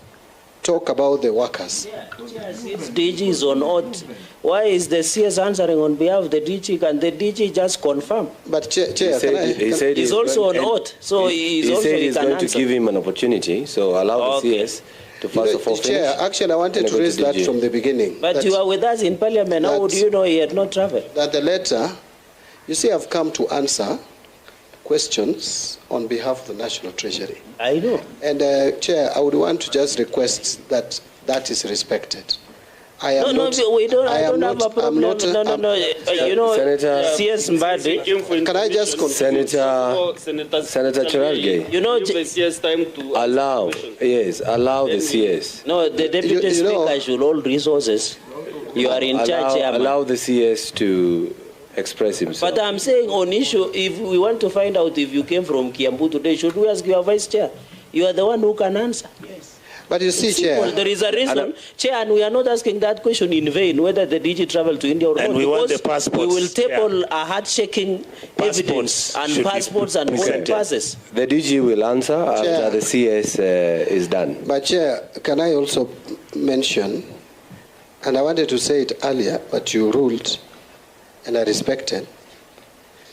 talk about the workers. Since DG is on oath, why is the CS answering on behalf of the DG? Can the DG just confirm? But Chair, he said he's also on oath, so he said he's going to give him an opportunity, so allow the CS to first of all finish. Chair, actually I wanted to raise that from the beginning. But you are with us in Parliament, how would you know he had not traveled? That the letter, you see, I've come to answer questions on behalf of the National Treasury. I know. And Chair, I would want to just request that that is respected. I am no, not, we don't, I don't not, have a problem. not, no. You know, Senator, CS Mbadi. Can I just confirm? Senator Cherargei. You know, give the CS time to allow the CS. No, the Deputy Speaker should hold resources. You are in charge, Chairman. Allow the CS to express himself. But I'm saying on issue, if we want to find out if you came from Kiambu today, should we ask your Vice Chair? You are the one who can answer. Yes. But you see, Chair, there is a reason, Chair, and we are not asking that question in vain, whether the DG traveled to India or not. And we want the passports. We will table a hard-shaking evidence and passports and boarding passes. The DG will answer after the CS is done. But Chair, can I also mention, and I wanted to say it earlier, but you ruled, and I respected,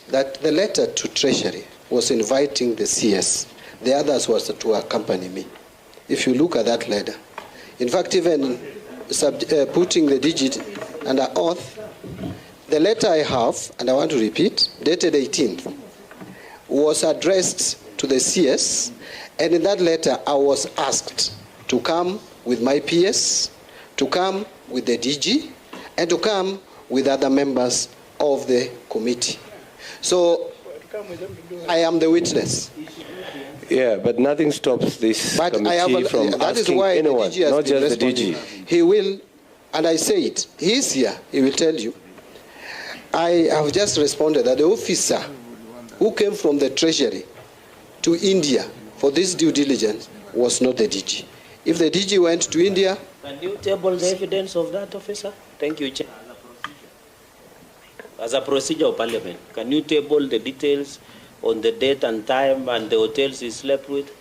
that the letter to Treasury was inviting the CS. The others was to accompany me. If you look at that letter, in fact, even putting the digit under oath, the letter I have, and I want to repeat, dated 18th, was addressed to the CS, and in that letter I was asked to come with my PS, to come with the DG, and to come with other members of the committee. So I am the witness. Yeah, but nothing stops this committee from that is asking why anyone, the DG has not been just the responding. DG. He will, and I say it, he is here, he will tell you. I have just responded that the officer who came from the Treasury to India for this due diligence was not the DG. If the DG went to India... Can you table the evidence of that, officer? Thank you, Chair. As a procedure of Parliament, can you table the details on the date and time and the hotels he slept with?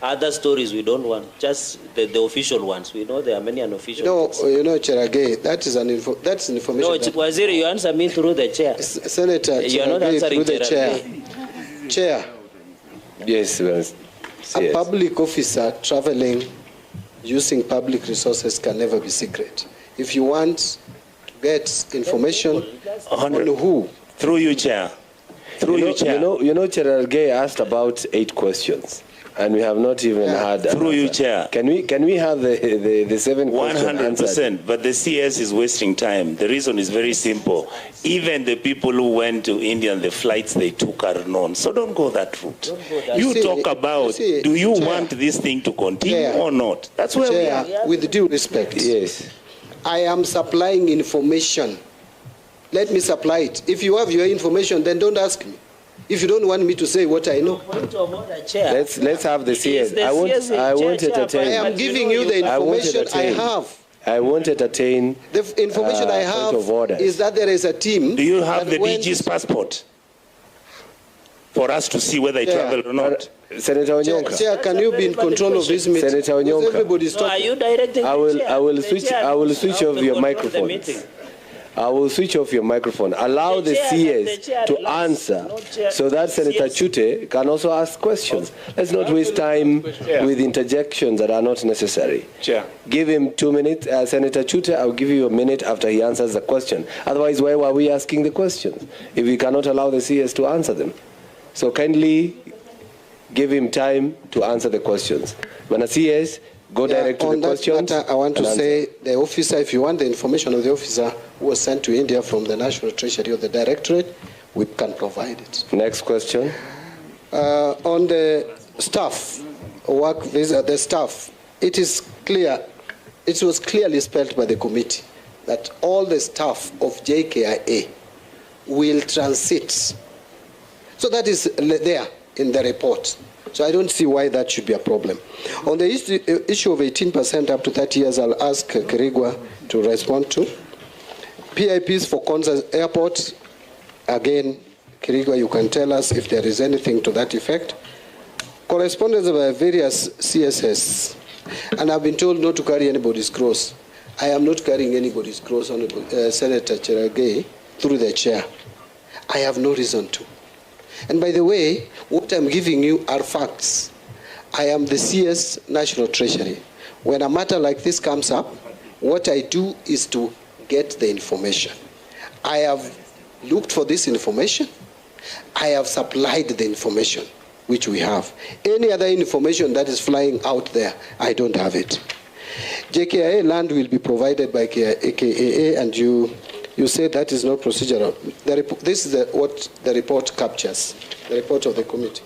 Other stories we don't want, just the official ones. We know there are many unofficial things. You know, Cherargei, that's information. No, Waziri, you answer me through the chair. Senator, you are not answering through the chair. Chair. Yes, yes. A public officer traveling using public resources can never be secret. If you want to get information on who. Through you, Chair. Through you, Chair. You know, Cherargei asked about 8 questions, and we have not even had. Through you, Chair. Can we have the 7 questions 100%. But the CS is wasting time. The reason is very simple. Even the people who went to India and the flights they took are known. So don't go that route. You talk about, do you want this thing to continue or not? That's where we are. With due respect. Yes. I am supplying information. Let me supply it. If you have your information, then don't ask me. If you don't want me to say what I know. Let's have the CS. I won't entertain. I am giving you the information I have. I won't entertain. The information I have is that there is a team. Do you have the DG's passport for us to see whether he traveled or not? Senator Onyonka. Chair, can you be in control of this meeting? Senator Onyonka. Everybody's talking. Are you directing? I will switch off your microphone. I will switch off your microphone. Allow the CS to answer so that Senator Chute can also ask questions. Let's not waste time with interjections that are not necessary. Chair. Give him 2 minutes. Senator Chute, I'll give you a minute after he answers the question. Otherwise, why were we asking the questions if we cannot allow the CS to answer them? So kindly give him time to answer the questions. Bwana CS, go direct to the questions. Matter, I want to say the officer, if you want the information of the officer who was sent to India from the National Treasury or the Directorate, we can provide it. Next question. On the staff, work visa, the staff, it is clear, it was clearly spelled by the committee that all the staff of JKIA will transit. So that is there in the report. So I don't see why that should be a problem. On the issue of 18% up to 30 years, I'll ask Kirigwa to respond to. PIPs for Konza Airport, again, Kirigwa, you can tell us if there is anything to that effect. Correspondence by various CSS, and I've been told not to carry anybody's cross. I am not carrying anybody's cross, Honorable Senator Cherargei, through the chair. I have no reason to. And by the way, what I'm giving you are facts. I am the CS National Treasury. When a matter like this comes up, what I do is to get the information. I have looked for this information. I have supplied the information which we have. Any other information that is flying out there, I don't have it. JKIA land will be provided by KIA, and you say that is not procedural. This is what the report captures, the report of the committee.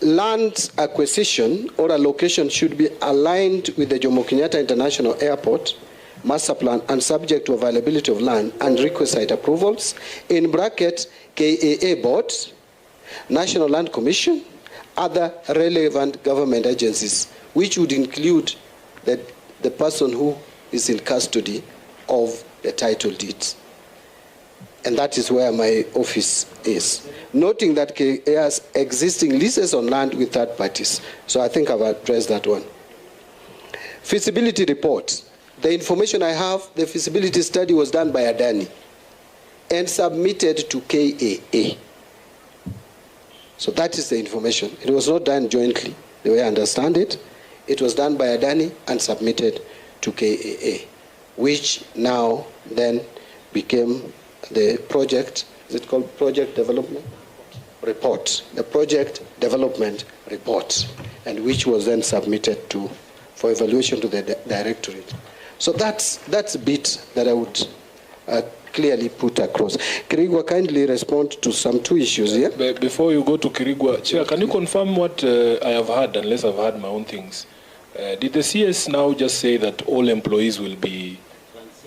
Land acquisition or allocation should be aligned with the Jomo Kenyatta International Airport master plan and subject to availability of land and requisite approvals, in bracket KAA board, National Land Commission, other relevant government agencies, which would include the person who is in custody of the title deeds. And that is where my office is. Noting that KAA has existing leases on land with third parties. So I think I've addressed that one. Feasibility report. The information I have, the feasibility study was done by Adani and submitted to KAA. So that is the information. It was not done jointly, the way I understand it. It was done by Adani and submitted to KAA, which now then became the project, is it called project development report? The project development report, and which was then submitted for evaluation to the Directorate. So that's a bit that I would clearly put across. Kirigwa, kindly respond to some two issues here. Before you go to Kirigwa, Chair, can you confirm what I have heard, unless I've heard my own things? Did the CS now just say that all employees will be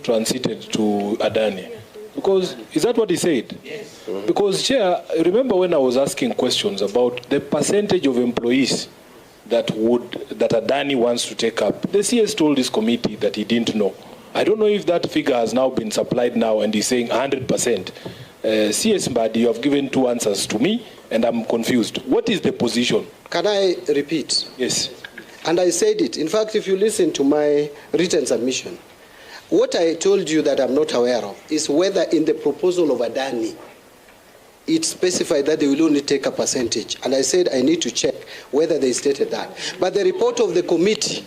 transited to Adani? Because, is that what he said? Yes. Because, Chair, remember when I was asking questions about the percentage of employees that Adani wants to take up, the CS told this committee that he didn't know. I don't know if that figure has now been supplied now and he's saying 100%. CS Mbadi, you have given two answers to me and I'm confused. What is the position? Can I repeat? Yes. And I said it. In fact, if you listen to my written submission, what I told you that I'm not aware of is whether in the proposal of Adani, it specified that they will only take a percentage. And I said I need to check whether they stated that. But the report of the committee,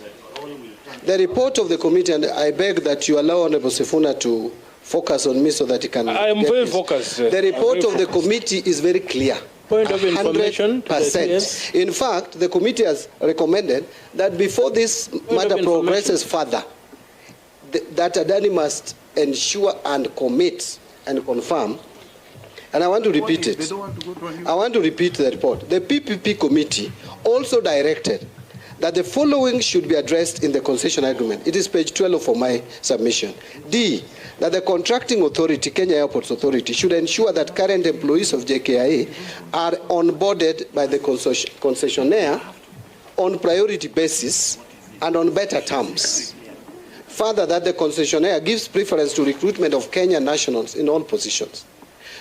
and I beg that you allow Honorable Sifuna to focus on me so that he can... I am very focused. The report of the committee is very clear. Point of information. 100%. In fact, the committee has recommended that before this matter progresses further, that Adani must ensure and commit and confirm. And I want to repeat it. I want to repeat the report. The PPP committee also directed that the following should be addressed in the concession agreement. It is page 12 for my submission. D, that the contracting authority, Kenya Airports Authority, should ensure that current employees of JKIA are onboarded by the concessionaire on priority basis and on better terms. Further, that the concessionaire gives preference to recruitment of Kenyan nationals in all positions.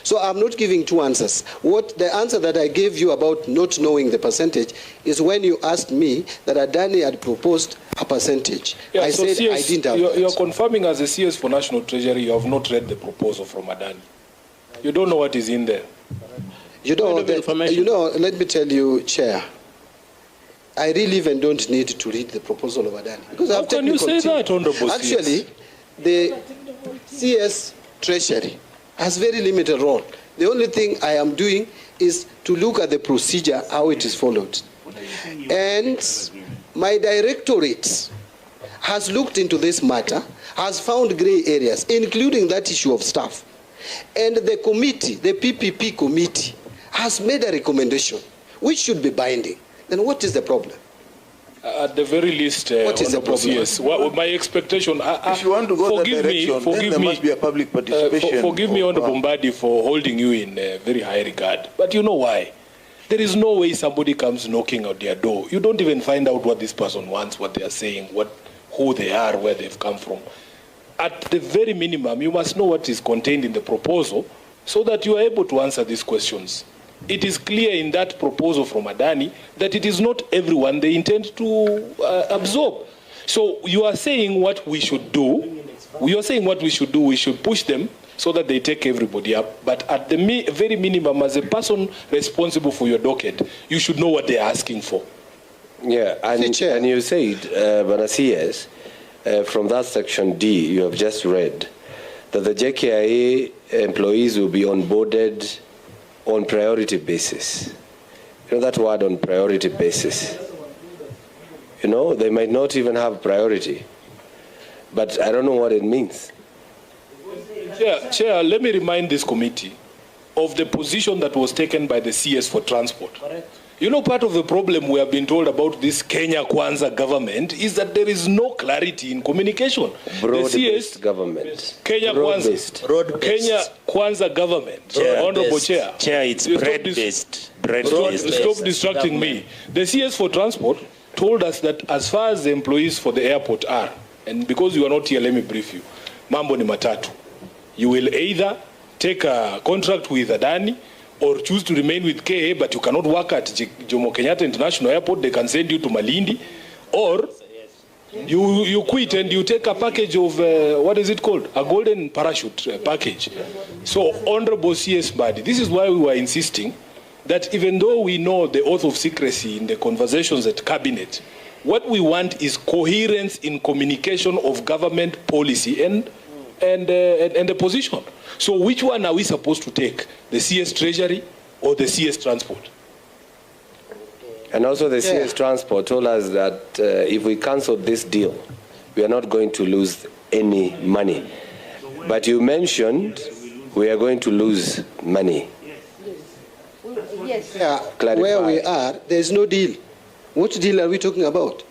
So I'm not giving two answers. The answer that I gave you about not knowing the percentage is when you asked me that Adani had proposed a percentage. Yeah, I so said CS, I didn't have that. You're confirming as a CS for National Treasury, you have not read the proposal from Adani. You don't know what is in there. Let me tell you, Chair, I really even don't need to read the proposal of Adani. Because How can you say that, Honorable Actually, the CS Treasury has very limited role. The only thing I am doing is to look at the procedure, how it is followed. And my directorate has looked into this matter, has found gray areas, including that issue of staff. And the committee, the PPP committee, has made a recommendation, which should be binding. Then what is the problem? At the very least, what is the problem? Yes, my expectation. If you want to go that direction, then there must be a public participation. Forgive me, Honorable Mbadi, for holding you in very high regard. But you know why? There is no way somebody comes knocking at their door. You don't even find out what this person wants, what they are saying, who they are, where they've come from. At the very minimum, you must know what is contained in the proposal so that you are able to answer these questions. It is clear in that proposal from Adani that it is not everyone they intend to absorb. So you are saying what we should do. We are saying what we should do. We should push them so that they take everybody up. But at the very minimum, as a person responsible for your docket, you should know what they are asking for. Yeah, and you said, Banasias, from that section D you have just read, that the JKIA employees will be onboarded on priority basis. You know that word, on priority basis? You know, they might not even have priority, but I don't know what it means. Chair, let me remind this committee of the position that was taken by the CS for transport. Correct. You know, part of the problem we have been told about this Kenya Kwanza government is that there is no clarity in communication. Broad-based government. Kenya Kwanza. Kenya Kwanza government. Honorable Chair. Chair, it's bread-based. Stop distracting me. The CS for transport told us that as far as the employees for the airport are, and because you are not here, let me brief you. Mambo ni matatu. You will either take a contract with Adani or choose to remain with KA, but you cannot work at Jomo Kenyatta International Airport. They can send you to Malindi. Or you quit and you take a package of, what is it called? A golden parachute package. So, Honorable CS Mbadi, this is why we were insisting that even though we know the oath of secrecy in the conversations at Cabinet, what we want is coherence in communication of government policy and the position. So which one are we supposed to take? The CS Treasury or the CS Transport? And also the CS Transport told us that if we cancel this deal, we are not going to lose any money. But you mentioned we are going to lose money. Yes. Yeah, where we are, there is no deal. What deal are we talking about?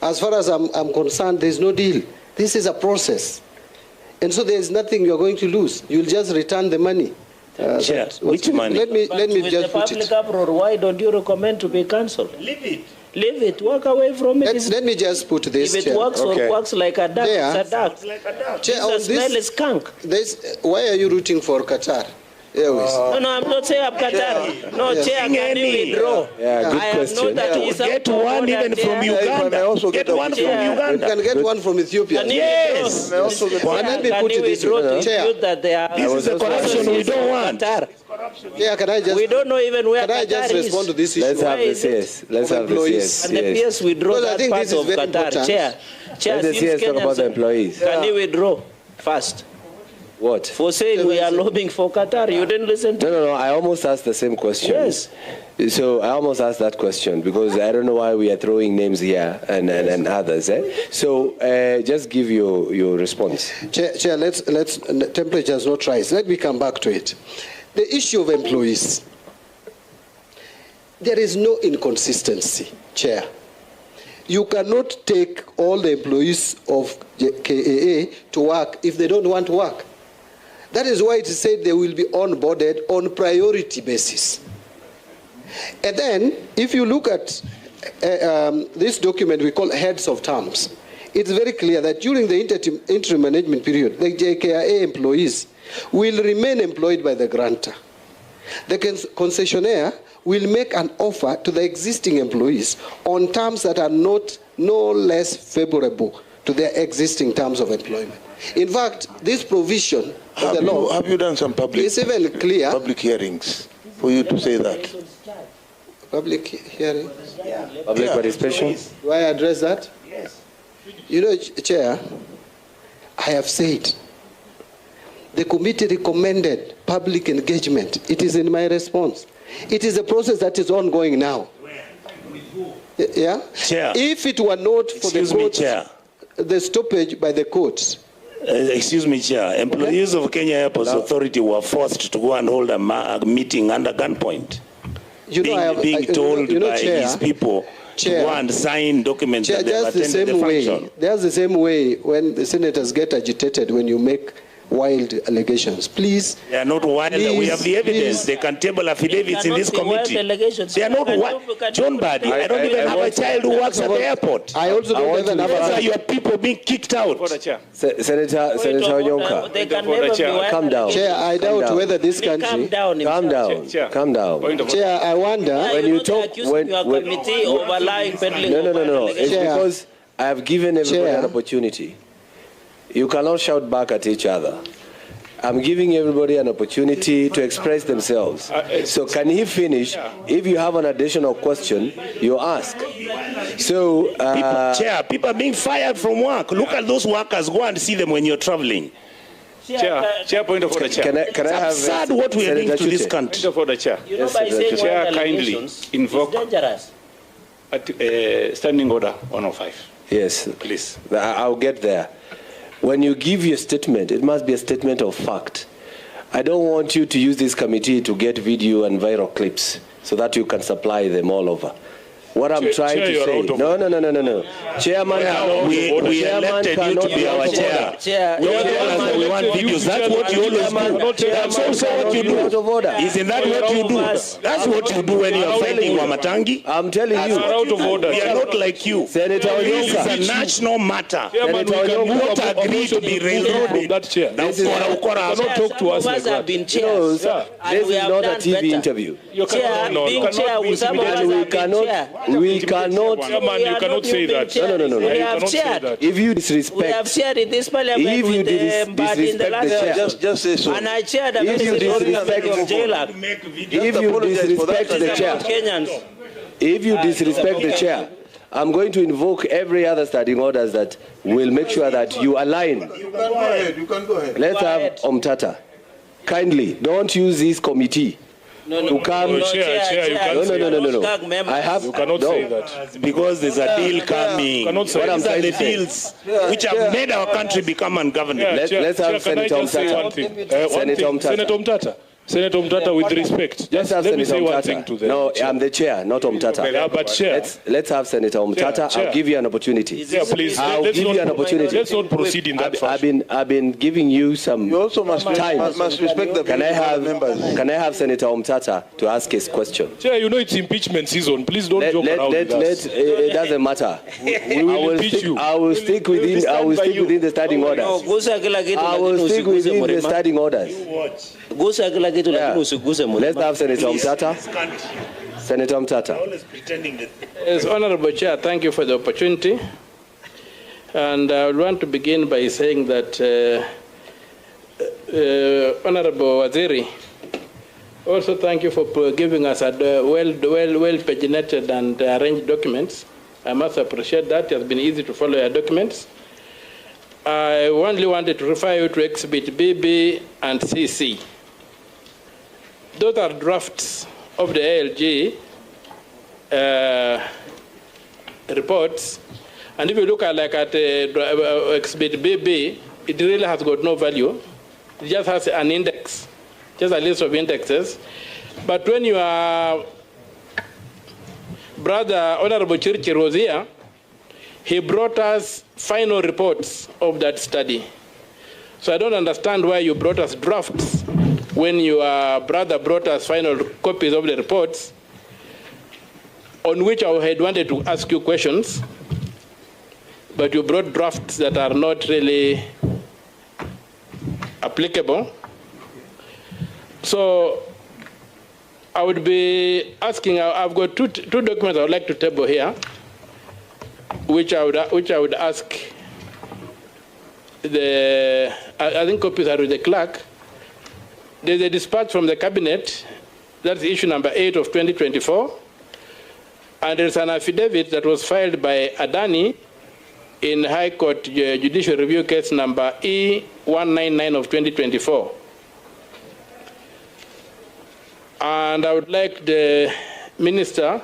As far as I'm concerned, there is no deal. This is a process. And so there is nothing you are going to lose. You'll just return the money. Chair, which money? Let me just put it. With the public uproar, why don't you recommend to be cancelled? Leave it. Leave it. Walk away from it. Let me just put this. If it works or works like a duck, it's a duck. Chair, the smell is skunk. Why are you rooting for Qatar Airways? No, I'm not saying Qatar. No, Chair, can you withdraw? Yeah, good question. Get one even from Uganda. Get one from Uganda. You can get one from Ethiopia. Yes. Let me put this. Chair, this is the corruption we don't want. Yeah, can I just? We don't know even where Qatar is. Can I just respond to this issue? Let's have the CS. Let's have the CS. And the PS withdraw that part of Qatar. Chair, let the CS talk about the employees. Can you withdraw first? What? For saying we are lobbying for Qatar. You didn't listen to No, I almost asked the same question. Yes. So I almost asked that question because I don't know why we are throwing names here and others. So just give your response. Chair, let's temperature has not rise. Let me come back to it. The issue of employees. There is no inconsistency, Chair. You cannot take all the employees of JKIA to work if they don't want to work. That is why it is said they will be onboarded on priority basis. And then, if you look at this document we call heads of terms, it's very clear that during the interim management period, the JKIA employees will remain employed by the grantor. The concessionaire will make an offer to the existing employees on terms that are no less favorable to their existing terms of employment. In fact, this provision of the law... Have you done some public hearings for you to say that? Public hearing? Public participation? Do I address that? Yes. You know, Chair, I have said the committee recommended public engagement. It is in my response. It is a process that is ongoing now. Yeah? Chair. If it were not for the courts, the stoppage by the courts. Excuse me, Chair. Employees of Kenya Airports Authority were forced to go and hold a meeting under gunpoint. Being told by Chair, his people to go and sign documents Chair, that they've attended the function. There's the same way when the senators get agitated when you make wild allegations. Please. They are not wild. We have the evidence. They can table affidavits in this committee. They are not wild. John Mbadi, I don't even have a child who works at the airport. I also don't even have a your people being kicked out. Senator Onyonka, they can never be wild. Calm down. Chair, I doubt whether this country. Calm down. Calm down. Chair, I wonder when you talk when committee overlying peddling. No. It's because I have given everybody an opportunity. You cannot shout back at each other. I'm giving everybody an opportunity to express themselves. So can he finish? If you have an additional question, you ask. So, people are being fired from work. Look at those workers. Go and see them when you're traveling. Chair, point of order, Chair. Can I have sad what we are doing to this country. Point of order, Chair. You know, by saying Chair, kindly invoke dangerous. Standing order 105. Yes. Please. I'll get there. When you give your statement, it must be a statement of fact. I don't want you to use this committee to get video and viral clips so that you can supply them all over. What I'm trying to say, no. Chairman, we elected you to be our chair. We want videos. That's what you always do. That's also what you do. Isn't that what you do? That's what you do when you are fighting Wamatangi. I'm telling you. Out of order. We are not like you. Senator This Onyonka. is a national matter. Chairman, we can move Not agree to be railroaded. that chair. Cannot talk to us like that. This is not a TV interview. You We cannot. Chairman, you cannot say that. No. We have chaired. If you disrespect, We have chaired in this parliament if you with Mbadi in the disrespect the chair, last Just say so. and I chaired a If you disrespect jail. if you disrespect the chair, Kenyans. if you disrespect the chair, I'm going to invoke every other standing orders that will make sure that you align. You can go ahead. Let's have Omtata. Kindly, don't use this committee to come. No. I have. You cannot say that. Because there's a deal coming. Cannot say What I'm These are trying the to say. deals which have made our country become ungovernable. Let's have Senator Omtata. Senator Omtata, with respect. Let's have Let me say Senator one thing to Omtata. them. No, I'm the chair, not Omtata. Yeah, but chair. Let's have Senator Omtata. Chair. I'll give you an opportunity. Yeah, please. I'll give you an opportunity. Let's not proceed in that fashion. I've been giving you some You also must time. respect the Can I members. have Senator Omtata to ask his question? Chair, you know it's impeachment season. Please don't joke around with us. It doesn't matter. We will impeach you. I will stick within the standing orders. I will stick within the standing orders. Yeah. Let's have Senator Omtata. Senator Omtata. Yes, Honorable Chair, thank you for the opportunity. And I would want to begin by saying that Honorable Waziri, also thank you for giving us a well paginated and arranged documents. I must appreciate that. It has been easy to follow your documents. I only wanted to refer you to Exhibit BB and CC. Those are drafts of the ALG reports. And if you look at Exhibit BB, it really has got no value. It just has an index, just a list of indexes. But when your brother, Honorable Chirchir, was here, he brought us final reports of that study. So I don't understand why you brought us drafts when your brother brought us final copies of the reports on which I had wanted to ask you questions, but you brought drafts that are not really applicable. So I would be asking, I've got two documents I would like to table here, which I would ask I think copies are with the clerk. There's a dispatch from the cabinet, that's issue number 8 of 2024. And there's an affidavit that was filed by Adani in High Court Judicial Review case number E199 of 2024. And I would like the minister,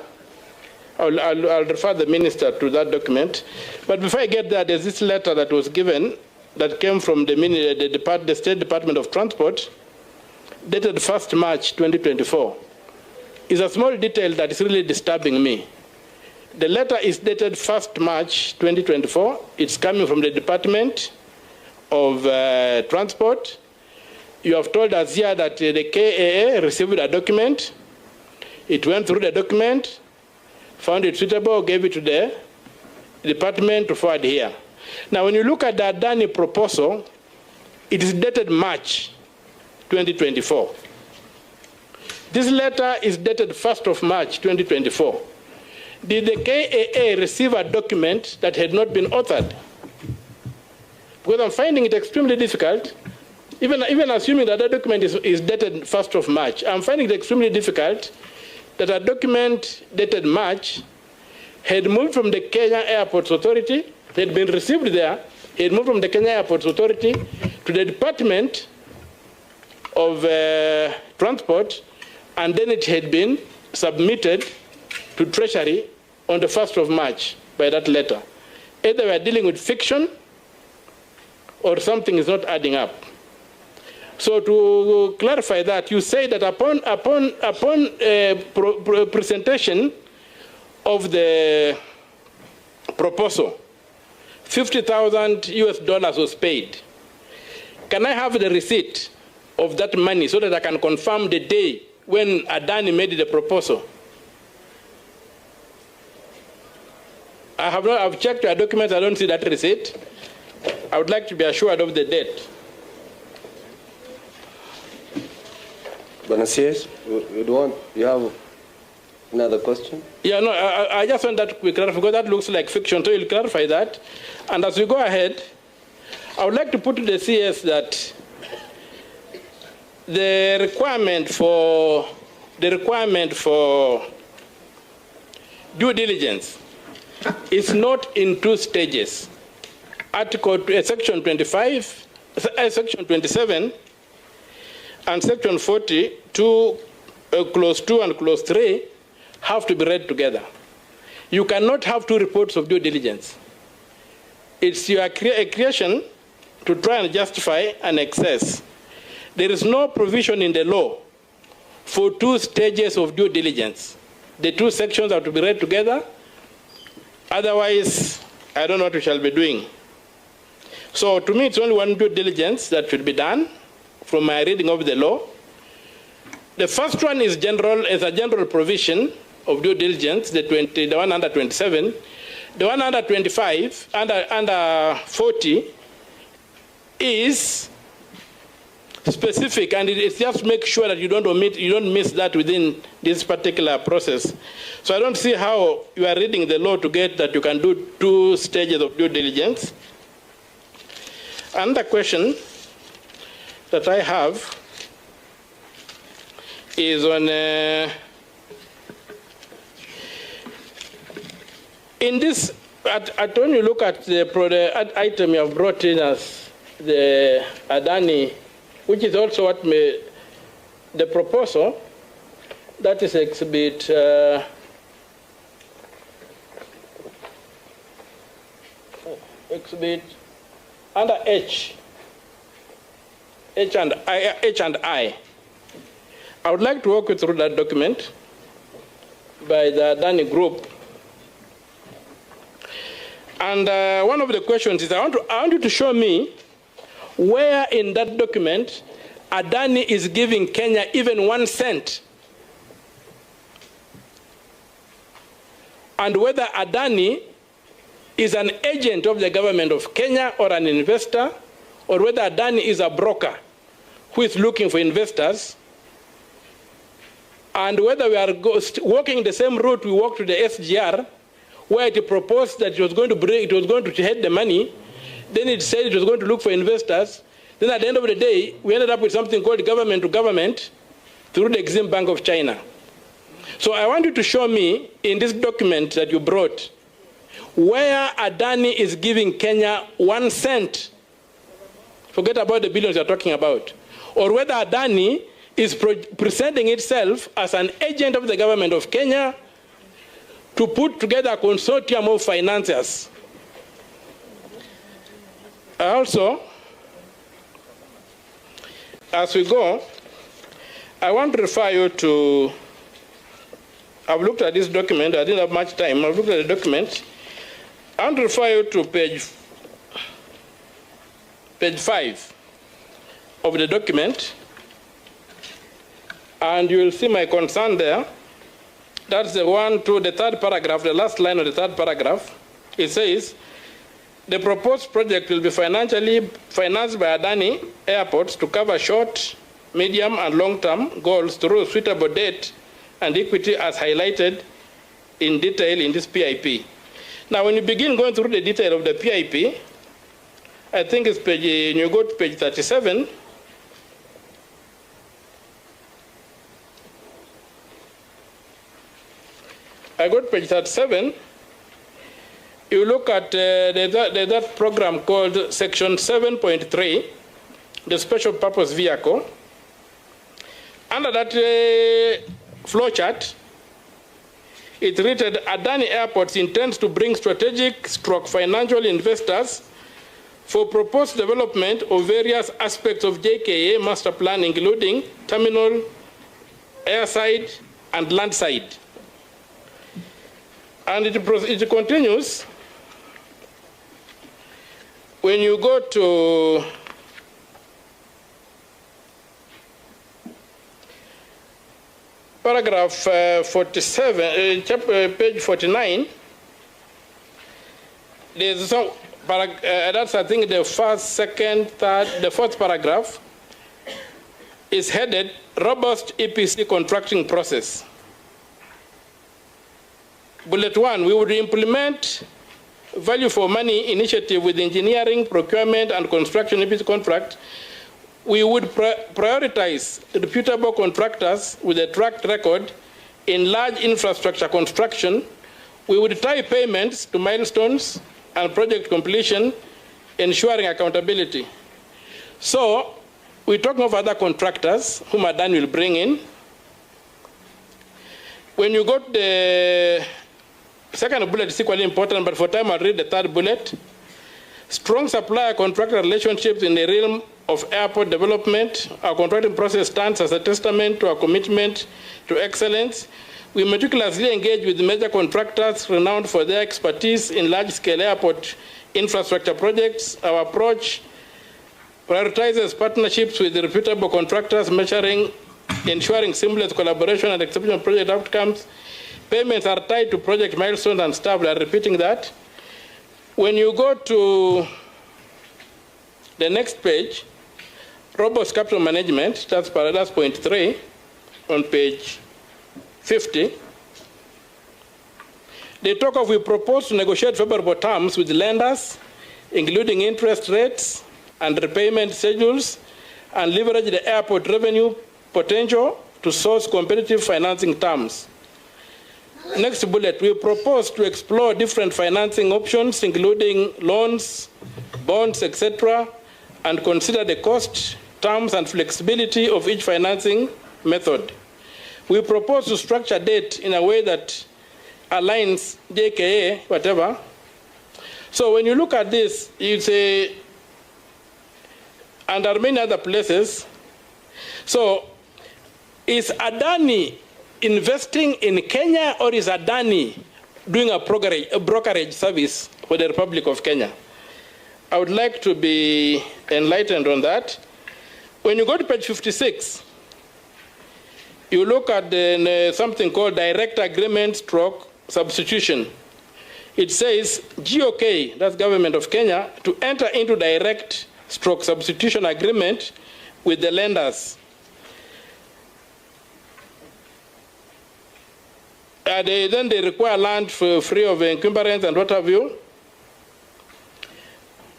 I'll refer the minister to that document. But before I get there, there's this letter that was given that came from the State Department of Transport, dated 1st March 2024. It's a small detail that is really disturbing me. The letter is dated 1st March 2024. It's coming from the Department of Transport. You have told us here that the KAA received a document. It went through the document, found it suitable, gave it to the department to forward here. Now, when you look at the Adani proposal, it is dated March 2024. This letter is dated 1st of March 2024. Did the KAA receive a document that had not been authored? Because I'm finding it extremely difficult, even assuming that the document is dated 1st of March, I'm finding it extremely difficult that a document dated March had moved from the Kenya Airports Authority, had been received there, had moved from the Kenya Airports Authority to the Department of Transport, and then it had been submitted to Treasury on the 1st of March by that letter. Either we are dealing with fiction or something is not adding up. So to clarify that, you say that upon presentation of the proposal, $50,000 US was paid. Can I have the receipt of that money so that I can confirm the day when Adani made the proposal? I've checked your documents, I don't see that receipt. I would like to be assured of the date. Banasiers, you have another question? Yeah, no, I just want that to be clarified because that looks like fiction, so you'll clarify that. And as we go ahead, I would like to put to the CS that the requirement for due diligence is not in two stages. Section 25, Section 27, and Section 40, Clause 2 and Clause 3 have to be read together. You cannot have two reports of due diligence. It's your creation to try and justify an excess. There is no provision in the law for two stages of due diligence. The two sections have to be read together. Otherwise, I don't know what we shall be doing. So to me, it's only one due diligence that should be done from my reading of the law. The first one is general, as a general provision of due diligence, the one under 27. The one under 25, under 40, is specific, and it's just to make sure that you don't miss that within this particular process. So I don't see how you are reading the law to get that you can do two stages of due diligence. Another question that I have is on in this. When you look at the item you have brought in as the Adani, which is also what the proposal, that is exhibit under H and I. I would like to walk you through that document by the Adani group. And one of the questions is, I want you to show me where in that document Adani is giving Kenya even 1 cent, and whether Adani is an agent of the government of Kenya or an investor, or whether Adani is a broker who is looking for investors, and whether we are walking the same route we walked to the SGR, where it proposed that it was going to head the money, then it said it was going to look for investors. Then at the end of the day, we ended up with something called government to government through the Exim Bank of China. So I want you to show me in this document that you brought where Adani is giving Kenya 1 cent. Forget about the billions you're talking about. Or whether Adani is presenting itself as an agent of the government of Kenya to put together a consortium of financiers. Also, as we go, I want to refer you to, I've looked at this document, I didn't have much time, I've looked at the document. I want to refer you to page 5 of the document, and you will see my concern there. That's the one to the third paragraph, the last line of the third paragraph. It says, the proposed project will be financially financed by Adani airports to cover short, medium, and long-term goals through suitable debt and equity as highlighted in detail in this PIP. Now, when you begin going through the detail of the PIP, I think it's page, you go to page 37, I got page 37. You look at that program called Section 7.3, the Special Purpose Vehicle. Under that flowchart, it written, Adani Airports intends to bring strategic financial investors for proposed development of various aspects of JKIA master plan, including terminal, airside, and landside. And it continues. When you go to paragraph 47, page 49, there's some, that's I think the first, second, third, the fourth paragraph is headed Robust EPC Contracting Process. Bullet 1, we would implement value for money initiative with engineering, procurement, and construction EPC contract. We would prioritize reputable contractors with a track record in large infrastructure construction. We would tie payments to milestones and project completion, ensuring accountability. So, we're talking of other contractors whom Adani will bring in. When you got the second bullet is equally important, but for time I'll read the third bullet. Strong supplier-contractor relationships in the realm of airport development. Our contracting process stands as a testament to our commitment to excellence. We meticulously engage with major contractors renowned for their expertise in large-scale airport infrastructure projects. Our approach prioritizes partnerships with reputable contractors, ensuring seamless collaboration and exceptional project outcomes. Payments are tied to project milestones and staff. We are repeating that. When you go to the next page, robust capital management, that's point 3 on page 50. They talk of we propose to negotiate favorable terms with lenders, including interest rates and repayment schedules, and leverage the airport revenue potential to source competitive financing terms. Next bullet, we propose to explore different financing options, including loans, bonds, etc., and consider the cost, terms, and flexibility of each financing method. We propose to structure debt in a way that aligns JKA, whatever. So when you look at this, you say, and there are many other places. So is Adani investing in Kenya, or is Adani doing a brokerage service for the Republic of Kenya? I would like to be enlightened on that. When you go to page 56, you look at something called direct agreement stroke substitution. It says GOK, that's Government of Kenya, to enter into direct stroke substitution agreement with the lenders. Then they require land for free of encumbrance and what have you.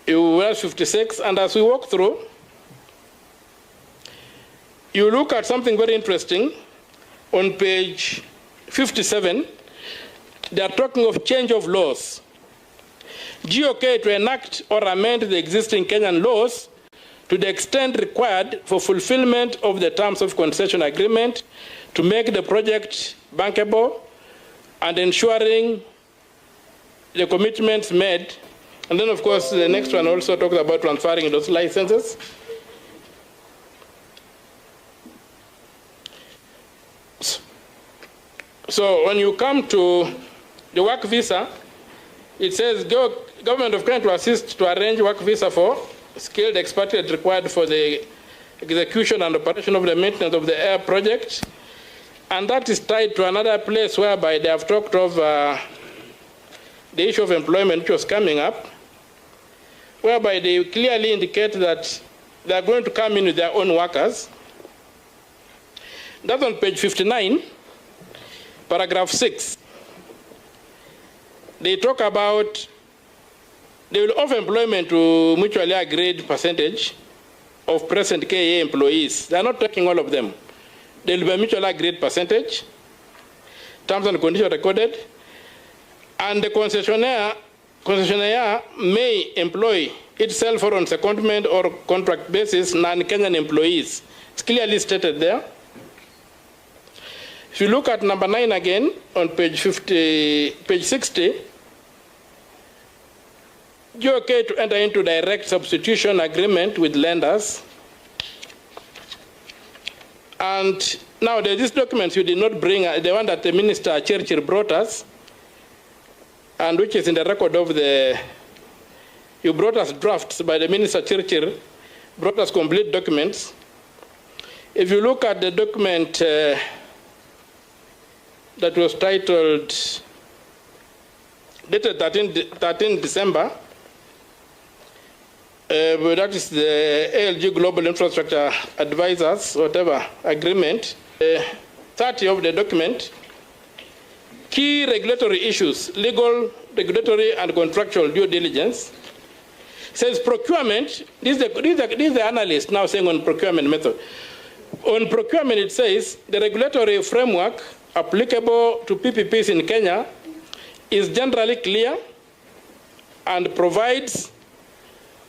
You have 56, and as we walk through, you look at something very interesting. On page 57, they are talking of change of laws. GOK to enact or amend the existing Kenyan laws to the extent required for fulfillment of the terms of concession agreement to make the project bankable and ensuring the commitments made. And then, of course, the next one also talks about transferring those licenses. So when you come to the work visa, it says government of Kenya to assist to arrange work visa for skilled expatriates required for the execution and operation of the maintenance of the air project. And that is tied to another place whereby they have talked of the issue of employment which was coming up, whereby they clearly indicate that they are going to come in with their own workers. That's on page 59, paragraph 6. They talk about they will offer employment to mutually agreed percentage of present KIA employees. They are not taking all of them. There will be a mutually agreed percentage, terms and conditions recorded, and the concessionaire may employ itself or on secondment or contract basis non-Kenyan employees. It's clearly stated there. If you look at number 9 again on page 60, JKIA to enter into direct substitution agreement with lenders. And now these documents you did not bring, the one that the Minister Churchill brought us, and which is in the record of you brought us drafts by the Minister Churchill, brought us complete documents. If you look at the document that was titled, dated 13 December, that is the ALG Global Infrastructure Advisors, whatever, agreement, 30 of the document, key regulatory issues, legal, regulatory, and contractual due diligence. Says procurement, this is the analyst now saying on procurement method. On procurement, it says the regulatory framework applicable to PPPs in Kenya is generally clear and provides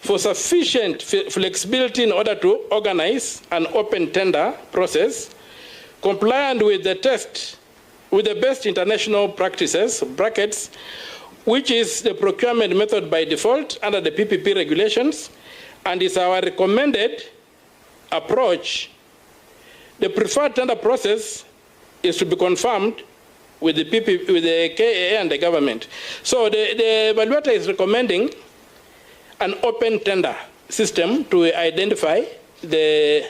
for sufficient flexibility in order to organize an open tender process compliant with the best international practices, brackets, which is the procurement method by default under the PPP regulations, and is our recommended approach. The preferred tender process is to be confirmed with the KIA and the government. So the evaluator is recommending an open tender system to identify the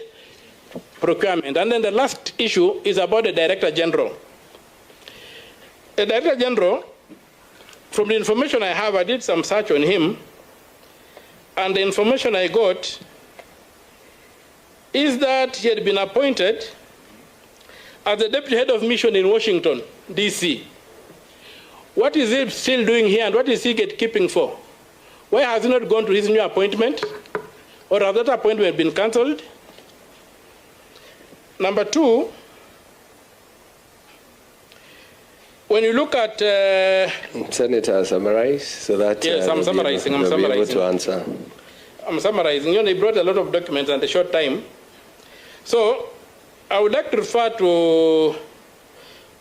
procurement. And then the last issue is about the Director General. The Director General, from the information I have, I did some search on him, and the information I got is that he had been appointed as the Deputy Head of Mission in Washington, D.C. What is he still doing here, and what is he gatekeeping for? Why has he not gone to his new appointment? Or has that appointment been cancelled? Number 2, when you look at... Senator, summarize so that... Yes, I'm summarizing. Be able to answer. I'm summarizing. You know, they brought a lot of documents in a short time. So I would like to refer to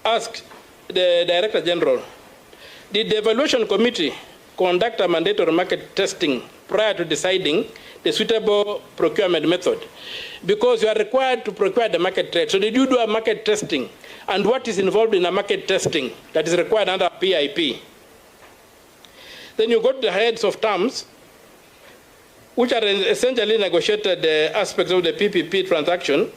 ask the Director General, did the Evaluation Committee conduct a mandatory market testing prior to deciding the suitable procurement method? Because you are required to procure the market trade. So did you do a market testing? And what is involved in a market testing that is required under PIP? Then you go to the heads of terms, which are essentially negotiated aspects of the PPP transaction.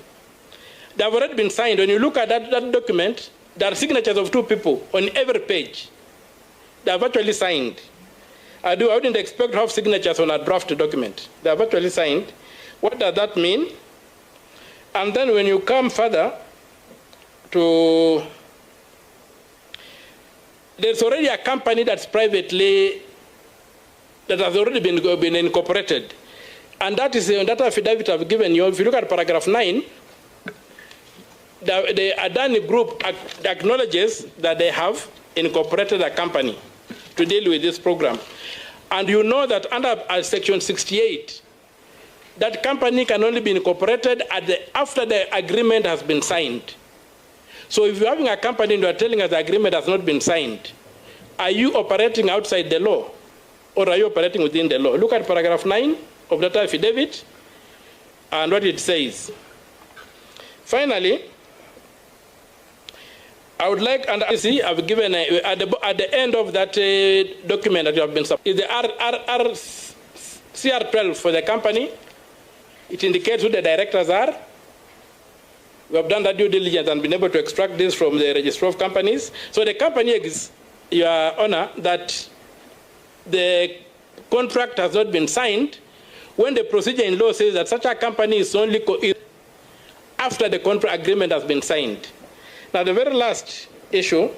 They have already been signed. When you look at that document, there are signatures of 2 people on every page. They have actually signed. I wouldn't expect to have signatures on a draft document. They have actually signed. What does that mean? And then when you come further to, there's already a company that's privately, that has already been incorporated. And that is that affidavit I've given you. If you look at paragraph 9, the Adani group acknowledges that they have incorporated a company to deal with this program. And you know that under section 68, that company can only be incorporated after the agreement has been signed. So if you're having a company and you're telling us the agreement has not been signed, are you operating outside the law or are you operating within the law? Look at paragraph 9 of that affidavit and what it says. Finally, I would like, and see, I've given at the end of that document that you have been submitted, is the CR12 for the company. It indicates who the directors are. We have done that due diligence and been able to extract this from the Register of Companies. So the company is, Your Honor, that the contract has not been signed when the procedure in law says that such a company is only after the contract agreement has been signed. Now, the very last issue,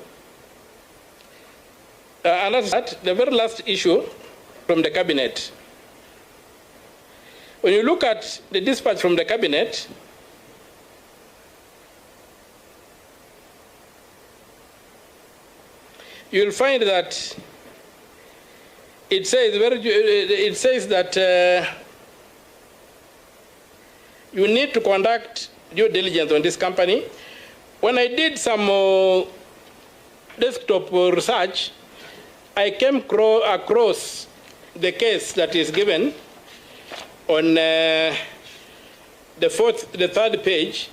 the very last issue from the cabinet. When you look at the dispatch from the cabinet, you'll find that it says that you need to conduct due diligence on this company. When I did some desktop research, I came across the case that is given on the third page.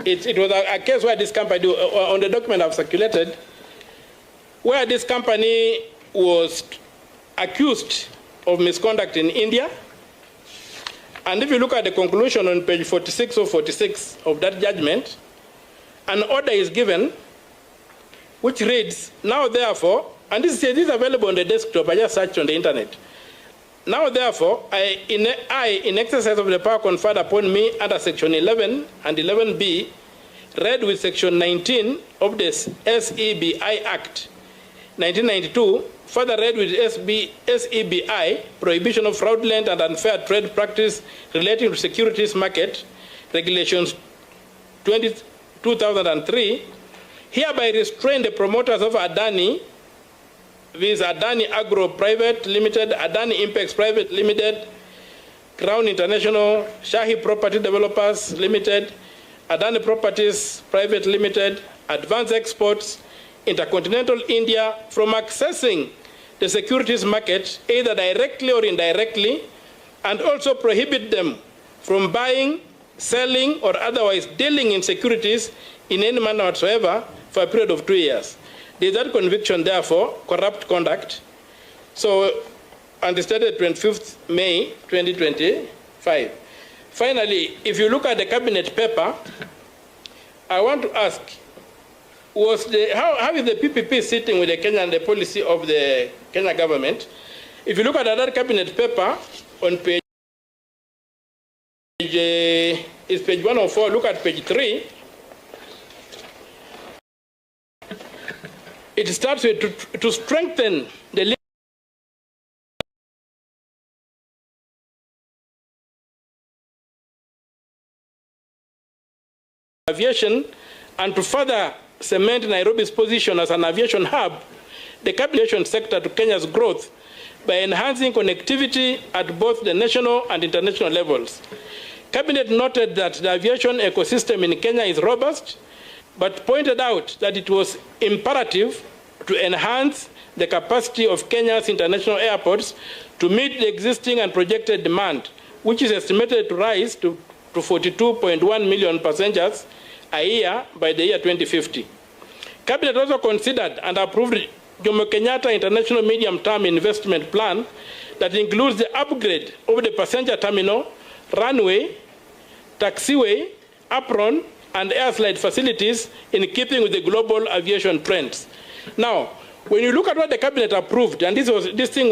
It was a case where this company, on the document I've circulated, where this company was accused of misconduct in India. And if you look at the conclusion on page 46 or 46 of that judgment, an order is given which reads, now therefore, and this is available on the desktop, I just searched on the internet. Now therefore, in exercise of the power conferred upon me under section 11 and 11B, read with section 19 of the SEBI Act 1992, further read with SEBI, Prohibition of Fraudulent and Unfair Trade Practice Relating to Securities Market, Regulations 2003, hereby restrain the promoters of Adani, viz. Adani Agro Private Limited, Adani Impex Private Limited, Crown International, Shahi Property Developers Limited, Adani Properties Private Limited, Advanced Exports, Intercontinental India, from accessing the securities market either directly or indirectly, and also prohibit them from buying, selling, or otherwise dealing in securities in any manner whatsoever for a period of 2 years. There is that conviction, therefore, corrupt conduct. So, and it's dated 25th May 2025. Finally, if you look at the cabinet paper, I want to ask, how is the PPP sitting with the Kenyan, the policy of the Kenya government? If you look at that cabinet paper on page 104, look at page 3. It starts with to strengthen the aviation and to further cement Nairobi's position as an aviation hub, the aviation sector to Kenya's growth by enhancing connectivity at both the national and international levels. Cabinet noted that the aviation ecosystem in Kenya is robust, but pointed out that it was imperative to enhance the capacity of Kenya's international airports to meet the existing and projected demand, which is estimated to rise to 42.1 million passengers a year by the year 2050. Cabinet also considered and approved Jomo Kenyatta International Medium-Term Investment Plan that includes the upgrade of the passenger terminal, runway, taxiway, apron, and airslide facilities in keeping with the global aviation trends. Now, when you look at what the cabinet approved, and this thing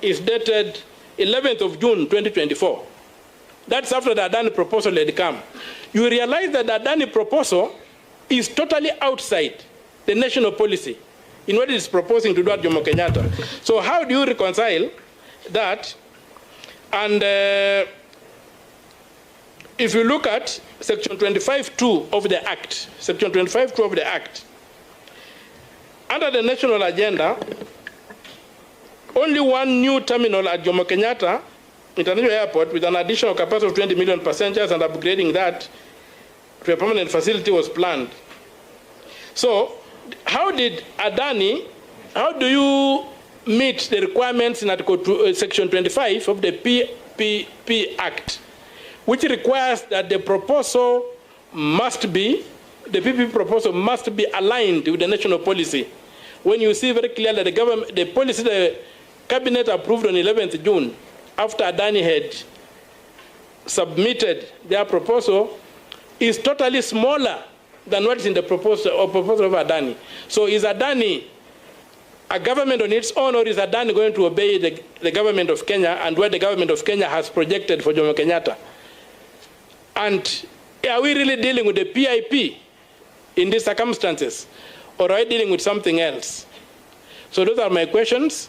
is dated 11th of June 2024. That's after the Adani proposal had come. You realize that the Adani proposal is totally outside the national policy in what it is proposing to do at Jomo Kenyatta. So how do you reconcile that? And if you look at section 25.2 of the Act, section 25.2 of the Act, under the national agenda, only one new terminal at Jomo Kenyatta International Airport with an additional capacity of 20 million passengers and upgrading that to a permanent facility was planned. So how do you meet the requirements in Section 25 of the PPP Act, which requires that the proposal must be, the PPP proposal must be aligned with the national policy? When you see very clearly that the policy the Cabinet approved on 11th June, after Adani had submitted their proposal, is totally smaller than what is in the proposal of Adani. So is Adani a government on its own, or is Adani going to obey the government of Kenya and what the government of Kenya has projected for Jomo Kenyatta? And are we really dealing with the PIP in these circumstances, or are we dealing with something else? So those are my questions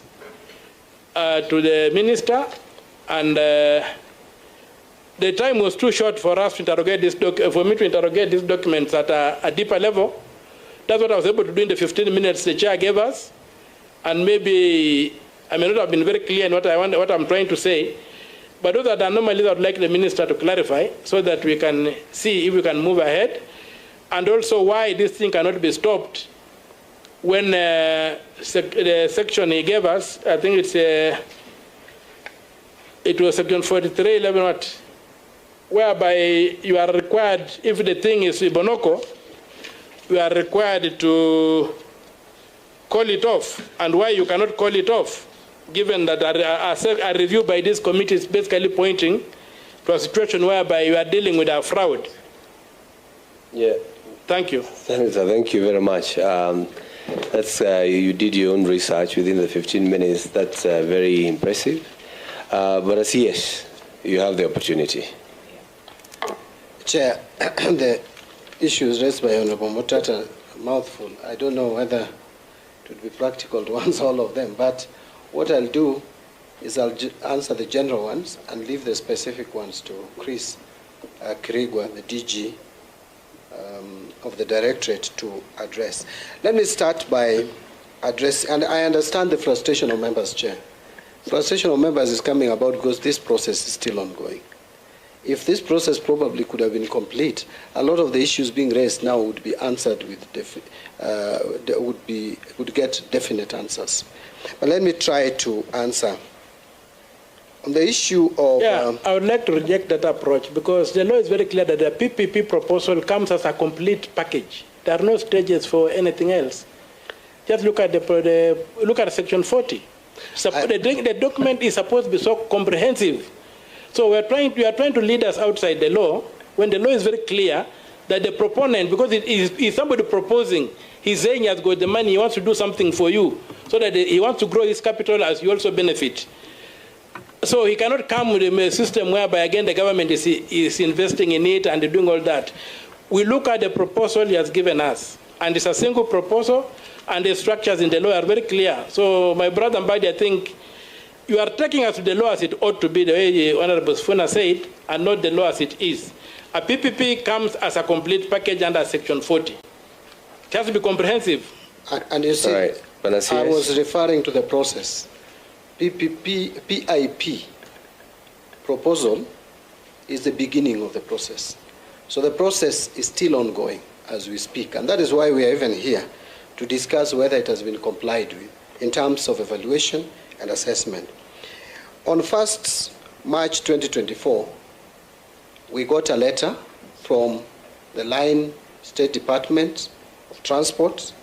to the minister, and the time was too short for us to interrogate this for me to interrogate these documents at a deeper level. That's what I was able to do in the 15 minutes the chair gave us, and maybe I may not have been very clear in what I'm trying to say, but those are the anomalies I would like the minister to clarify so that we can see if we can move ahead, and also why this thing cannot be stopped when the section he gave us, I think it was Section 43:11 what? Whereby you are required, if the thing is Ibonoko, you are required to call it off. And why you cannot call it off, given that a review by this committee is basically pointing to a situation whereby you are dealing with a fraud. Yeah. Thank you. Senator, thank you very much. You did your own research within the 15 minutes. That's very impressive. But as yes, you have the opportunity. Chair, the issues raised by Honorable Mutata, a mouthful. I don't know whether it would be practical to answer all of them, but what I'll do is I'll answer the general ones and leave the specific ones to Chris Kirigwa, the DG of the Directorate, to address. Let me start by addressing, and I understand the frustration of members, Chair. Frustration of members is coming about because this process is still ongoing. If this process probably could have been complete, a lot of the issues being raised now would be answered with would get definite answers. But let me try to answer. On the issue of... I would like to reject that approach, because the law is very clear that the PPP proposal comes as a complete package. There are no stages for anything else. Just look at Section 40. The document is supposed to be so comprehensive. So we are trying to lead us outside the law, when the law is very clear that the proponent, because it is somebody proposing, he's saying he has got the money, he wants to do something for you, so that he wants to grow his capital as you also benefit. So he cannot come with a system whereby, again, the government is investing in it and doing all that. We look at the proposal he has given us, and it's a single proposal, and the structures in the law are very clear. So my brother Mbadi, I think you are taking us to the law as it ought to be, the way Honorable Sfuna said, and not the law as it is. A PPP comes as a complete package under Section 40. It has to be comprehensive. And you see, right. I was referring to the process. PIP proposal is the beginning of the process. So the process is still ongoing as we speak. And that is why we are even here, to discuss whether it has been complied with in terms of evaluation and assessment. On 1st March 2024, we got a letter from the Line State Department of Transport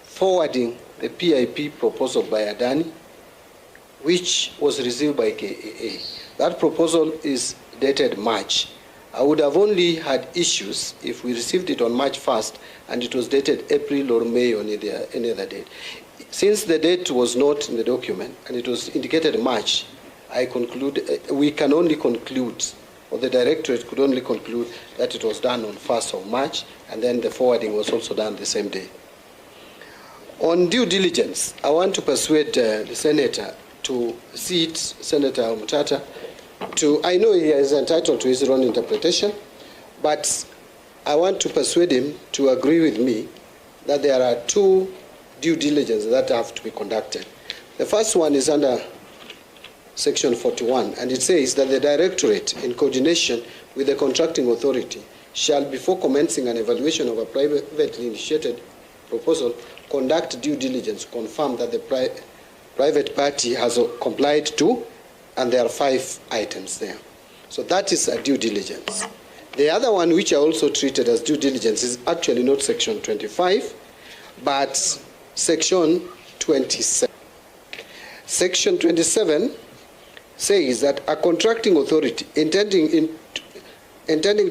forwarding the PIP proposal by Adani, which was received by KAA. That proposal is dated March. I would have only had issues if we received it on March 1st and it was dated April or May or any other date. Since the date was not in the document and it was indicated March, we can only conclude, or the Directorate could only conclude, that it was done on 1st of March, and then the forwarding was also done the same day. On due diligence, I want to persuade the Senator to see it, Senator Mutata, I know he is entitled to his own interpretation, but I want to persuade him to agree with me that there are two due diligence that have to be conducted. The first one is under Section 41, and it says that the Directorate, in coordination with the contracting authority, shall, before commencing an evaluation of a privately initiated proposal, conduct due diligence, confirm that the private party has complied to, and there are 5 items there. So that is a due diligence. The other one, which I also treated as due diligence, is actually not Section 25, but Section 27. Section 27 says that a contracting authority intending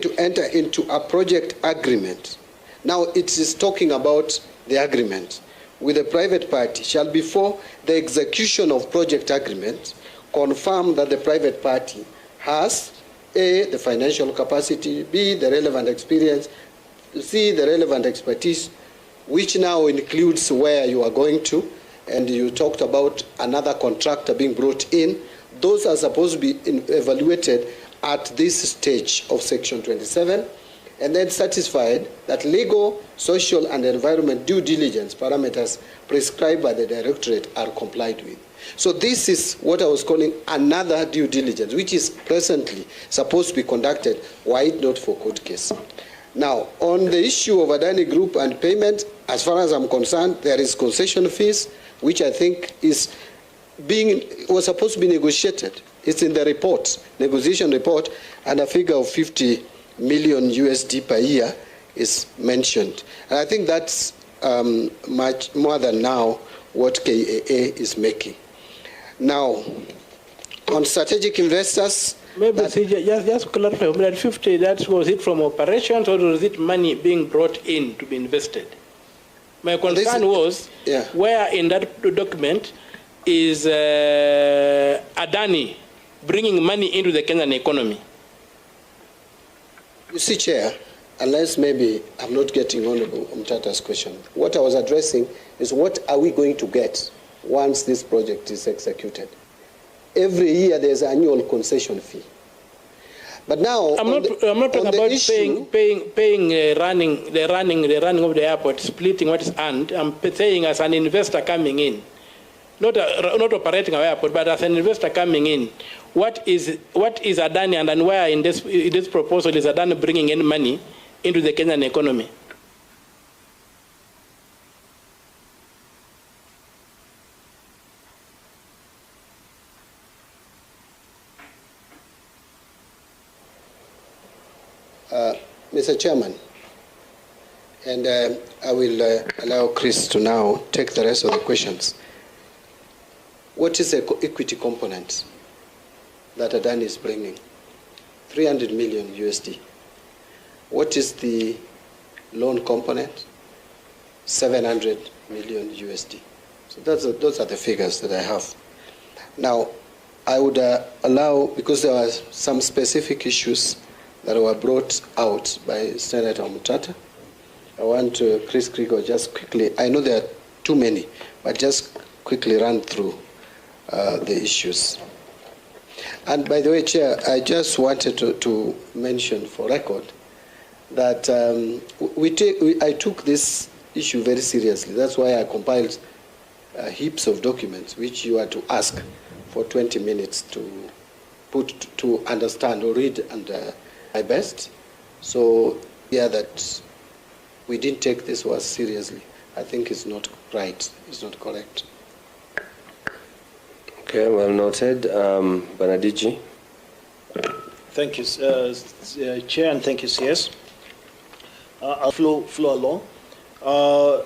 to enter into a project agreement, now it is talking about the agreement with a private party, shall, before the execution of project agreement, confirm that the private party has A, the financial capacity, B, the relevant experience, C, the relevant expertise, which now includes where you are going to, and you talked about another contractor being brought in. Those are supposed to be evaluated at this stage of Section 27, and then satisfied that legal, social, and environment due diligence parameters prescribed by the Directorate are complied with. So this is what I was calling another due diligence, which is presently supposed to be conducted, why it not for court case. Now, on the issue of Adani Group and payment, as far as I'm concerned, there is concession fees, which I think was supposed to be negotiated. It's in the report, negotiation report, and a figure of 50 million USD per year is mentioned. And I think that's much more than now what KIA is making. Now, on strategic investors, maybe just clarify, that 50, that was it from operations, or was it money being brought in to be invested? My concern was, where in that document is Adani bringing money into the Kenyan economy? You see, Chair, unless maybe I'm not getting Honorable Mtata's question, what I was addressing is what are we going to get once this project is executed? Every year there's an annual concession fee. But now I'm not talking about paying running of the airport, splitting what is earned. I'm saying as an investor coming in, not operating our airport, but as an investor coming in, what is Adani, and where in this proposal is Adani bringing in money into the Kenyan economy? Mr. Chairman, and I will allow Chris to now take the rest of the questions. What is the equity component that Adani is bringing? 300 million USD. What is the loan component? 700 million USD. So those are the figures that I have. Now, I would allow, because there are some specific issues that were brought out by Senator Mutata, I want Chris Krieger just quickly, I know there are too many, but just quickly run through the issues. And by the way, Chair, I just wanted to mention for record that I took this issue very seriously. That's why I compiled heaps of documents which you are to ask for 20 minutes to understand or read and my best. So, yeah, that we didn't take this was seriously, I think it's not right, it's not correct. Okay, well noted. Banadiji. Thank you, Chair, and thank you, CS. I'll flow along.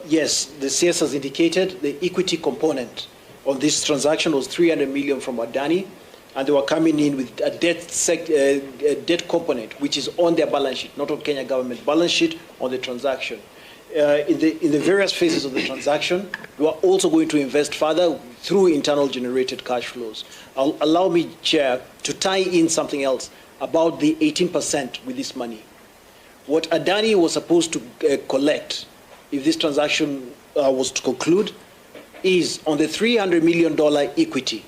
Yes, the CS has indicated the equity component on this transaction was 300 million from Adani, and they were coming in with a debt component, which is on their balance sheet, not on Kenya government balance sheet, on the transaction. In the various phases of the transaction, we are also going to invest further through internal generated cash flows. Allow me, Chair, to tie in something else about the 18% with this money. What Adani was supposed to collect, if this transaction was to conclude, is on the $300 million equity.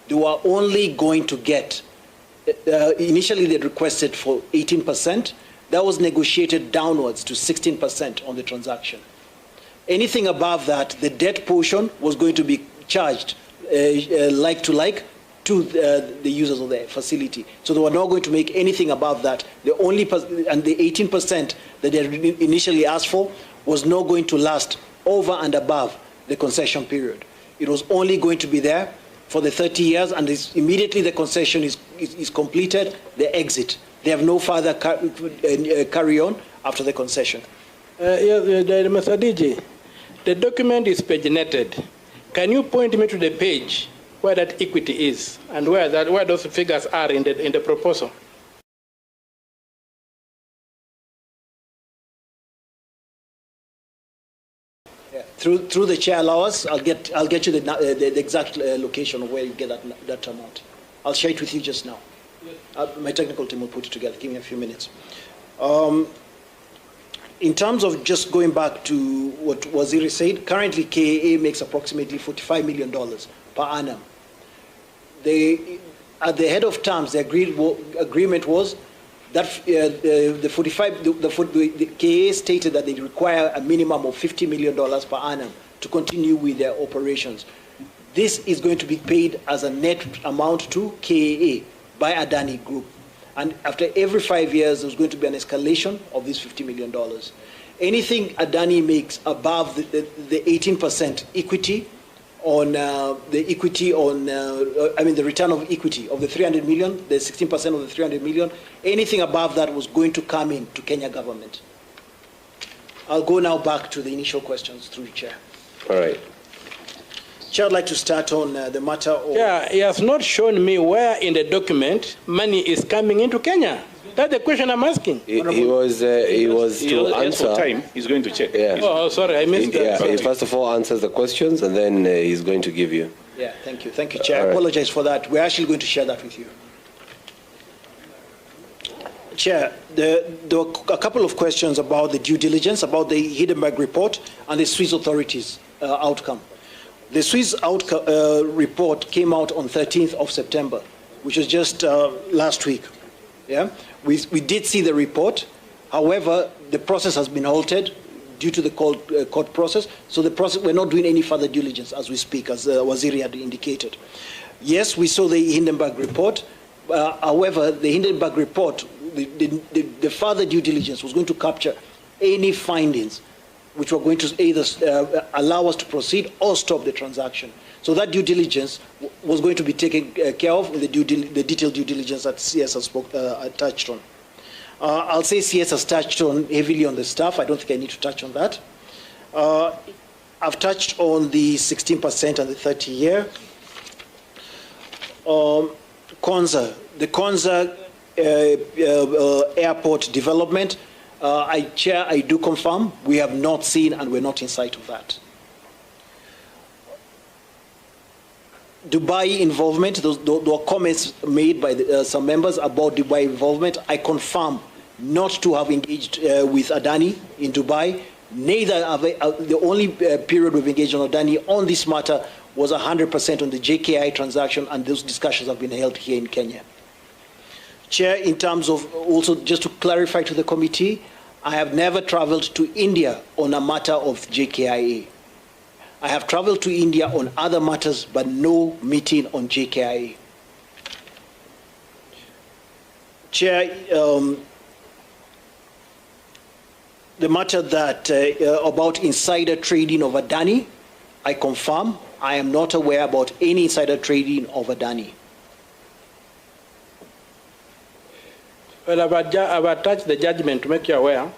They were only going to get, initially they requested for 18%. That was negotiated downwards to 16% on the transaction. Anything above that, the debt portion was going to be charged like to like to the users of the facility. So they were not going to make anything above that. And the 18% that they initially asked for was not going to last over and above the concession period. It was only going to be there for the 30 years, and immediately the concession is completed, they exit. They have no further carry on after the concession. Mr. DG, the document is paginated. Can you point me to the page where that equity is and where those figures are in the proposal? Yeah. Through the chair allowance, I'll get you the exact location of where you get that amount. I'll share it with you just now. My technical team will put it together. Give me a few minutes. In terms of just going back to what Waziri said, currently KIA makes approximately $45 million per annum. At the head of terms, the agreement was that the KIA stated that they require a minimum of $50 million per annum to continue with their operations. This is going to be paid as a net amount to KIA by Adani Group. And after every 5 years, there's going to be an escalation of this $50 million. Anything Adani makes above the 18% equity on the return of equity of the 300 million, the 16% of the 300 million, anything above that was going to come in to Kenya government. I'll go now back to the initial questions through the chair. All right. Chair, I'd like to start on the matter of... Yeah, he has not shown me where in the document money is coming into Kenya. That's the question I'm asking. He was to answer. Time. He's going to check. Yeah. Oh, sorry, I missed that. Yeah, he first of all answers the questions, and then he's going to give you. Yeah, thank you. Thank you, Chair. I apologize for that. We're actually going to share that with you. Chair, there were a couple of questions about the due diligence, about the Hindenburg report and the Swiss authorities' outcome. The Swiss report came out on 13th of September, which was just last week. Yeah, we did see the report. However, the process has been halted due to the court process. So the process, we're not doing any further due diligence as we speak, as Waziri had indicated. Yes, we saw the Hindenburg report. However, the Hindenburg report, the further due diligence was going to capture any findings which were going to either allow us to proceed or stop the transaction. So that due diligence was going to be taken care of in the detailed due diligence that CS has touched on. I'll say CS has touched on heavily on the staff. I don't think I need to touch on that. I've touched on the 16% and the 30-year. Konza, the Konza airport development, Chair, I do confirm we have not seen and we're not in sight of that. Dubai involvement, there were comments made by some members about Dubai involvement. I confirm not to have engaged with Adani in Dubai. Neither have the only period we've engaged on Adani on this matter was 100% on the JKI transaction, and those discussions have been held here in Kenya. Chair, in terms of also just to clarify to the committee, I have never traveled to India on a matter of JKIA. I have traveled to India on other matters, but no meeting on JKIA. Chair, the matter that about insider trading of Adani, I confirm I am not aware about any insider trading of Adani. Well, I've attached the judgment to make you aware.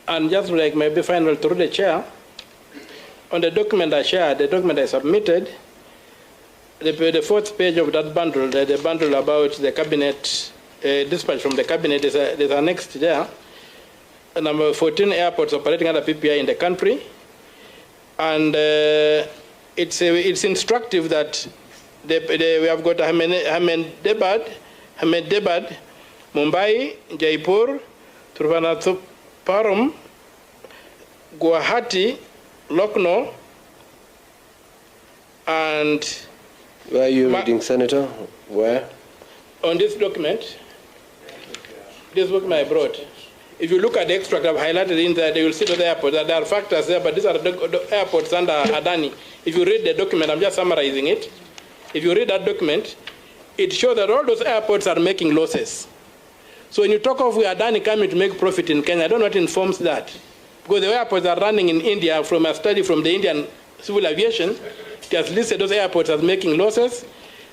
And just like maybe final through the chair, on the document I shared, the document I submitted, the fourth page of that bundle, the bundle about the cabinet, dispatch from the cabinet, there's annexed there. Number 14 airports operating under PPI in the country. And it's instructive that we have got Ahmedabad, Mumbai, Jaipur, Thiruvananthapuram, Guwahati, Lucknow, and... Where are you reading, Senator? Where? On this document I brought. If you look at the extract I've highlighted in there, they will see that the airport, there are factors there, but these are the airports under Adani. If you read the document, I'm just summarizing it. If you read that document, it shows that all those airports are making losses. So when you talk of Adani coming to make profit in Kenya, I don't know what informs that. Because the airports are running in India, from a study from the Indian Civil Aviation, it has listed those airports as making losses.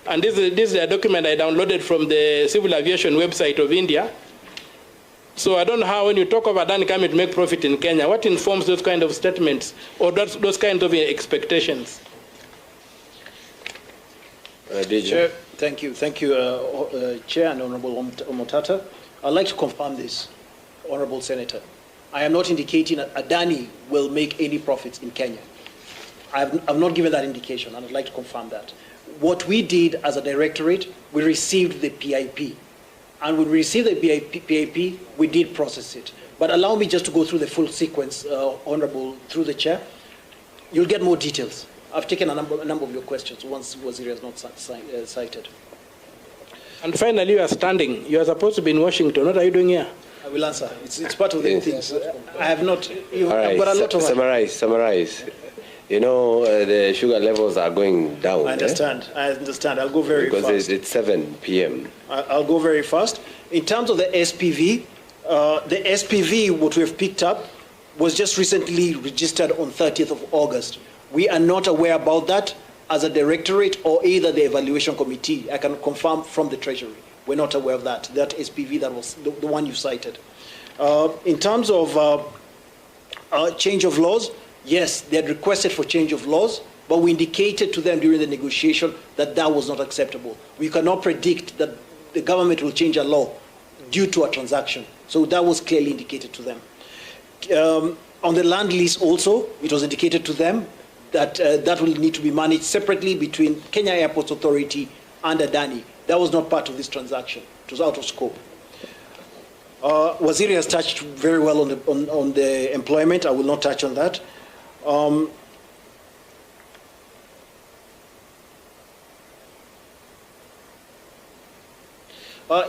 And this is a document I downloaded from the Civil Aviation website of India. So I don't know how, when you talk of Adani coming to make profit in Kenya, what informs those kind of statements or those kind of expectations? Chair, thank you, Chair and Honourable Omotata. I'd like to confirm this, Honourable Senator. I am not indicating that Adani will make any profits in Kenya. I've not given that indication, and I'd like to confirm that. What we did as a directorate, we received the PIP. And when we received the PIP, we did process it. But allow me just to go through the full sequence, Honourable, through the Chair. You'll get more details. I've taken a number of your questions once Waziri has not cited. And finally, you are standing. You are supposed to be in Washington. What are you doing here? I will answer. It's part of the things. I have not. All right, I've got a lot of. Summarize. You know, the sugar levels are going down. I understand. I understand. I'll go very fast. Because it's 7 p.m. I'll go very fast. In terms of the SPV, what we have picked up was just recently registered on 30th of August. We are not aware about that as a directorate or either the evaluation committee. I can confirm from the Treasury. We're not aware of that SPV that was the one you cited. In terms of change of laws, yes, they had requested for change of laws, but we indicated to them during the negotiation that that was not acceptable. We cannot predict that the government will change a law due to a transaction. So that was clearly indicated to them. On the land lease also, it was indicated to them that that will need to be managed separately between Kenya Airports Authority and Adani. That was not part of this transaction. It was out of scope. Waziri has touched very well on the employment. I will not touch on that.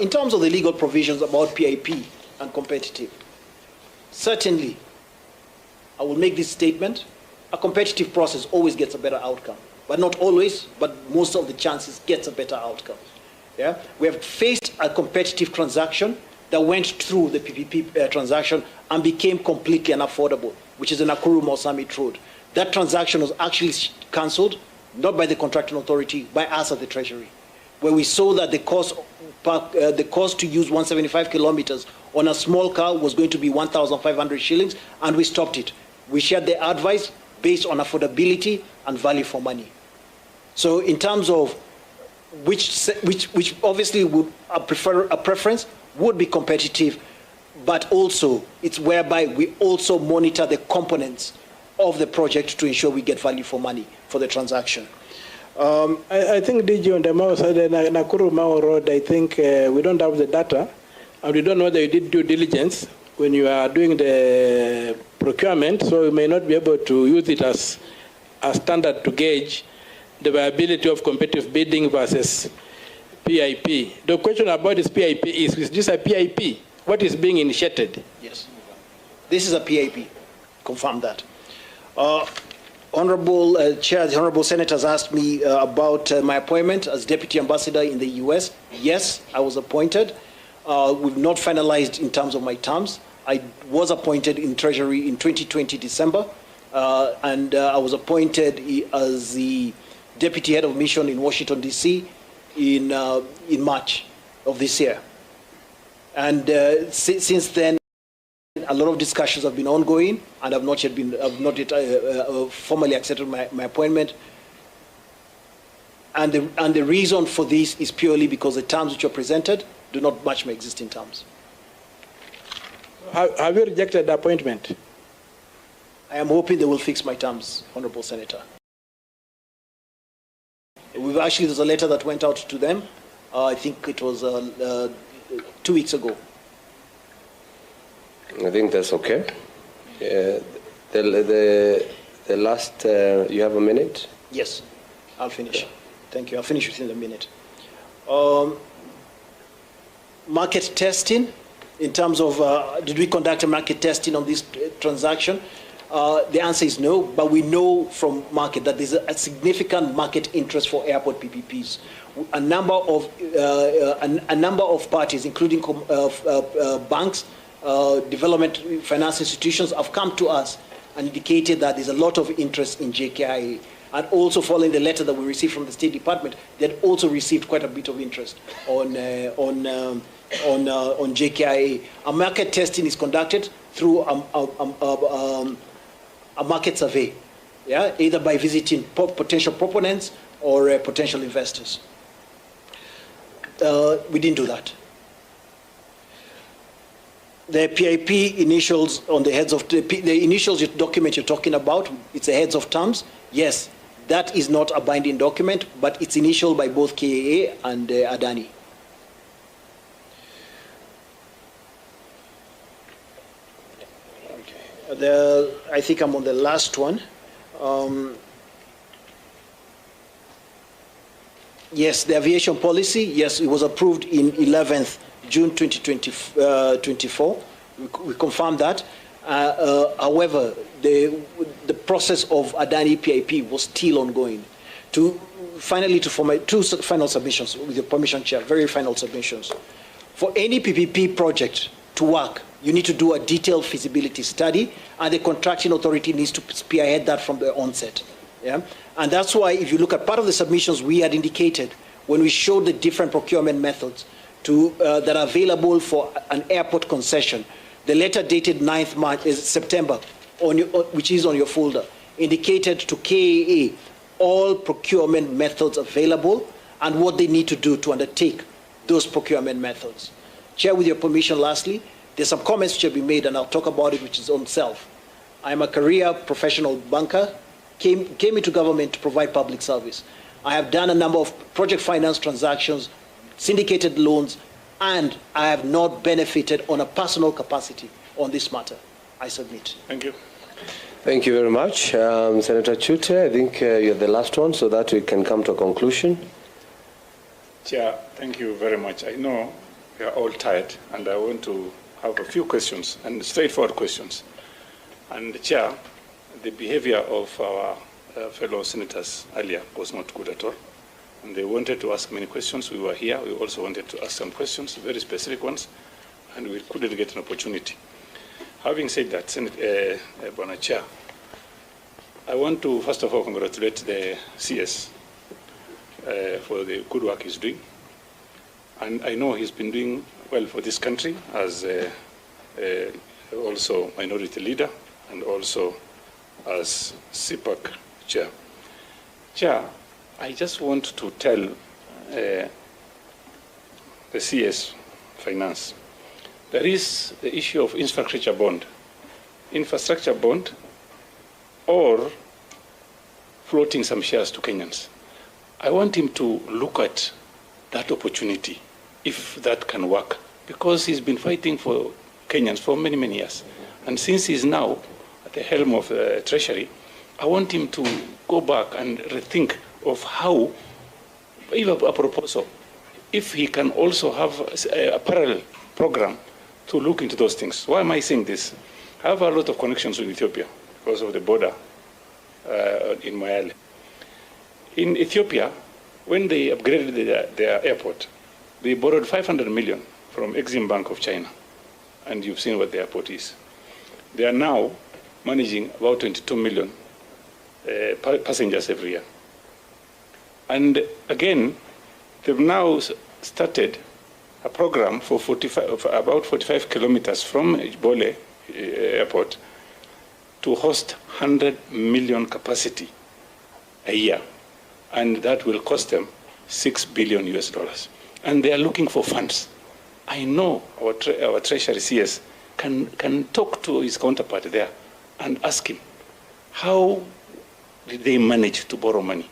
In terms of the legal provisions about PIP and competitive, certainly, I will make this statement. A competitive process always gets a better outcome. But not always, but most of the chances gets a better outcome. Yeah? We have faced a competitive transaction that went through the PPP transaction and became completely unaffordable, which is the Nakuru Summit Road. That transaction was actually cancelled, not by the contracting authority, by us at the Treasury, where we saw that the cost to use 175 kilometers on a small car was going to be 1,500 shillings, and we stopped it. We shared the advice based on affordability and value for money. So in terms of which obviously would a preference would be competitive, but also it's whereby we also monitor the components of the project to ensure we get value for money for the transaction. I think DG on the Nakuru Mao Road, I think we don't have the data, and we don't know that you did due diligence when you are doing the procurement, so you may not be able to use it as a standard to gauge the viability of competitive bidding versus PIP. The question about this PIP is this a PIP? What is being initiated? Yes. This is a PIP. Confirm that. Honorable Chair, the Honorable Senators asked me about my appointment as Deputy Ambassador in the US. Yes, I was appointed. We've not finalized in terms of my terms. I was appointed in Treasury in 2020 December, and I was appointed as the Deputy Head of Mission in Washington, D.C. in March of this year. And since then, a lot of discussions have been ongoing, and I've not yet formally accepted my appointment. And the reason for this is purely because the terms which are presented do not match my existing terms. Have you rejected the appointment? I am hoping they will fix my terms, Honorable Senator. There's a letter that went out to them. I think it was 2 weeks ago. I think that's okay. The last, you have a minute? Yes, I'll finish. Thank you. I'll finish within a minute. Market testing in terms of did we conduct a market testing on this transaction? The answer is no, but we know from market that there's a significant market interest for airport PPPs. A number of parties, including banks, development finance institutions, have come to us and indicated that there's a lot of interest in JKIA. And also following the letter that we received from the State Department, they had also received quite a bit of interest on JKIA. A market testing is conducted through a market survey, yeah, either by visiting potential proponents or potential investors. We didn't do that. The PIP initials on the heads of the initials document you're talking about, it's the heads of terms. Yes, that is not a binding document, but it's initialed by both KIA and Adani. I think I'm on the last one. Yes, the aviation policy, yes, it was approved in 11th June 2024. We confirmed that. However, the process of Adani PIP was still ongoing. Finally, to form two final submissions, with your permission, Chair, very final submissions. For any PPP project to work, you need to do a detailed feasibility study, and the contracting authority needs to spearhead that from the onset. Yeah? And that's why, if you look at part of the submissions, we had indicated when we showed the different procurement methods that are available for an airport concession. The letter dated 9th September, which is on your folder, indicated to KAA all procurement methods available and what they need to do to undertake those procurement methods. Chair, with your permission, lastly, there's some comments which have been made, and I'll talk about it, which is on self. I'm a career professional banker, came into government to provide public service. I have done a number of project finance transactions, syndicated loans, and I have not benefited on a personal capacity on this matter. I submit. Thank you. Thank you very much. Senator Chute, I think you're the last one, so that we can come to a conclusion. Chair, thank you very much. I know we are all tired, and I want to have a few questions, and straightforward questions. And Chair, the behavior of our fellow senators earlier was not good at all. And they wanted to ask many questions. We were here. We also wanted to ask some questions, very specific ones, and we couldn't get an opportunity. Having said that, Bwana Chair, I want to first of all congratulate the CS for the good work he's doing. And I know he's been doing well for this country as also minority leader and also as CPAC chair. Chair, I just want to tell the CS Finance, there is the issue of infrastructure bond or floating some shares to Kenyans. I want him to look at that opportunity, if that can work, because he's been fighting for Kenyans for many, many years. And since he's now at the helm of the Treasury, I want him to go back and rethink of how, if a proposal, if he can also have a parallel program to look into those things. Why am I saying this? I have a lot of connections with Ethiopia because of the border in Moyale. In Ethiopia, when they upgraded their airport, they borrowed 500 million from Exim Bank of China. And you've seen what the airport is. They are now managing about 22 million passengers every year. And again, they've now started a program for about 45 kilometers from Bole airport to host 100 million capacity a year. And that will cost them $6 billion US. And they are looking for funds. I know our Treasury CS can talk to his counterpart there and ask him, how did they manage to borrow money?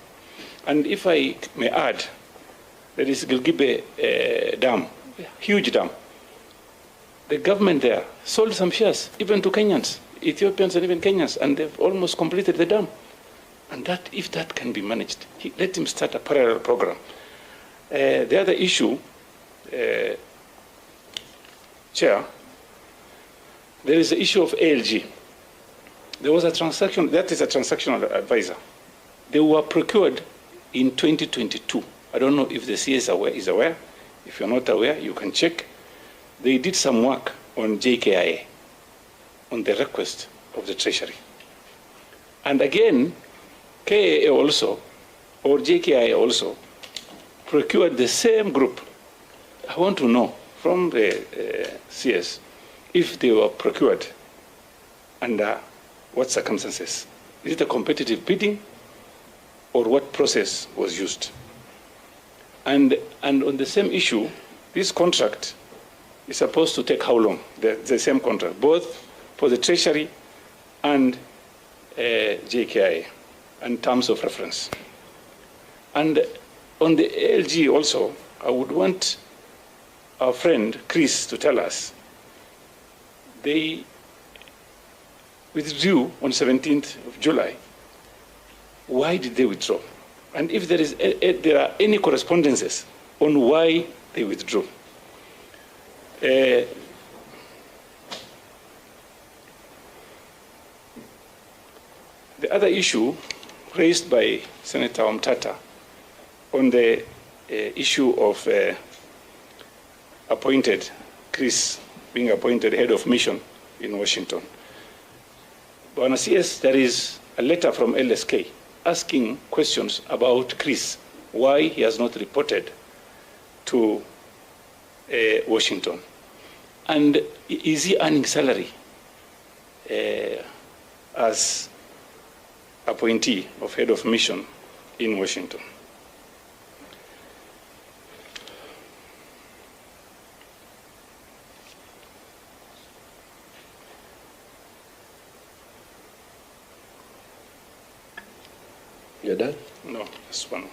And if I may add, there is Gilgibe Dam, huge dam. The government there sold some shares, even to Kenyans, Ethiopians and even Kenyans, and they've almost completed the dam. And that, if that can be managed, let him start a parallel program. The other issue, Chair, there is the issue of ALG. There was a transaction, that is a transactional advisor. They were procured in 2022. I don't know if the CS is aware. If you're not aware, you can check. They did some work on JKIA, on the request of the Treasury. And again, KIA also, or JKIA also, procured the same group. I want to know from the CS if they were procured under what circumstances. Is it a competitive bidding, or what process was used? And on the same issue, this contract is supposed to take how long? The same contract, both for the Treasury and JKIA, and terms of reference. And on the ALG also, I would want our friend Chris to tell us. They withdrew on 17th of July. Why did they withdraw? And if there are any correspondences on why they withdrew. The other issue raised by Senator Omtata on the issue of Chris being appointed head of mission in Washington. Bwana CS, there is a letter from LSK asking questions about Chris, why he has not reported to Washington. And is he earning salary as appointee of head of mission in Washington? You're done? No, just one.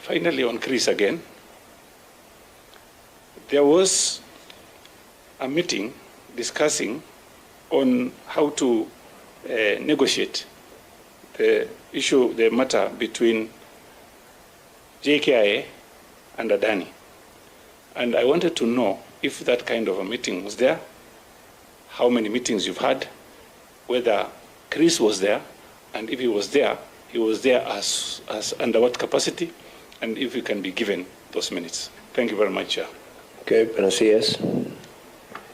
Finally, on Chris again, there was a meeting discussing on how to negotiate the issue, the matter between JKIA and Adani. And I wanted to know if that kind of a meeting was there, how many meetings you've had, whether Chris was there, and if he was there as under what capacity, and if you can be given those minutes. Thank you very much, Chair. Okay, yes.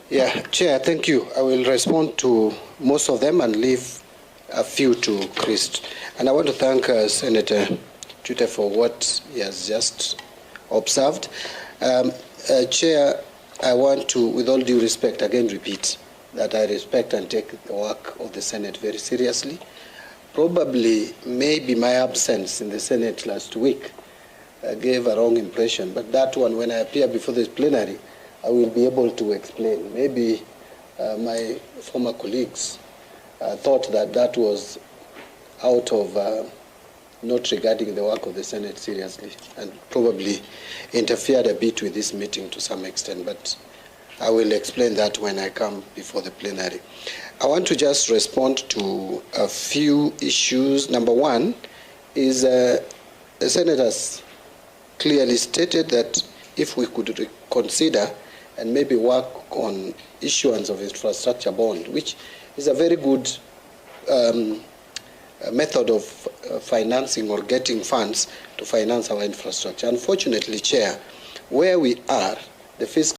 Yeah, Chair, thank you. I will respond to most of them and leave a few to Chris. And I want to thank Senator Chute for what he has just observed. Chair, I want to, with all due respect, again repeat that I respect and take the work of the Senate very seriously. Probably, maybe my absence in the Senate last week gave a wrong impression, but that one, when I appear before this plenary, I will be able to explain. Maybe my former colleagues thought that that was out of not regarding the work of the Senate seriously, and probably interfered a bit with this meeting to some extent, but I will explain that when I come before the plenary. I want to just respond to a few issues. Number one is the senators clearly stated that if we could consider and maybe work on issuance of infrastructure bond, which is a very good method of financing or getting funds to finance our infrastructure. Unfortunately, Chair, where we are, the fiscal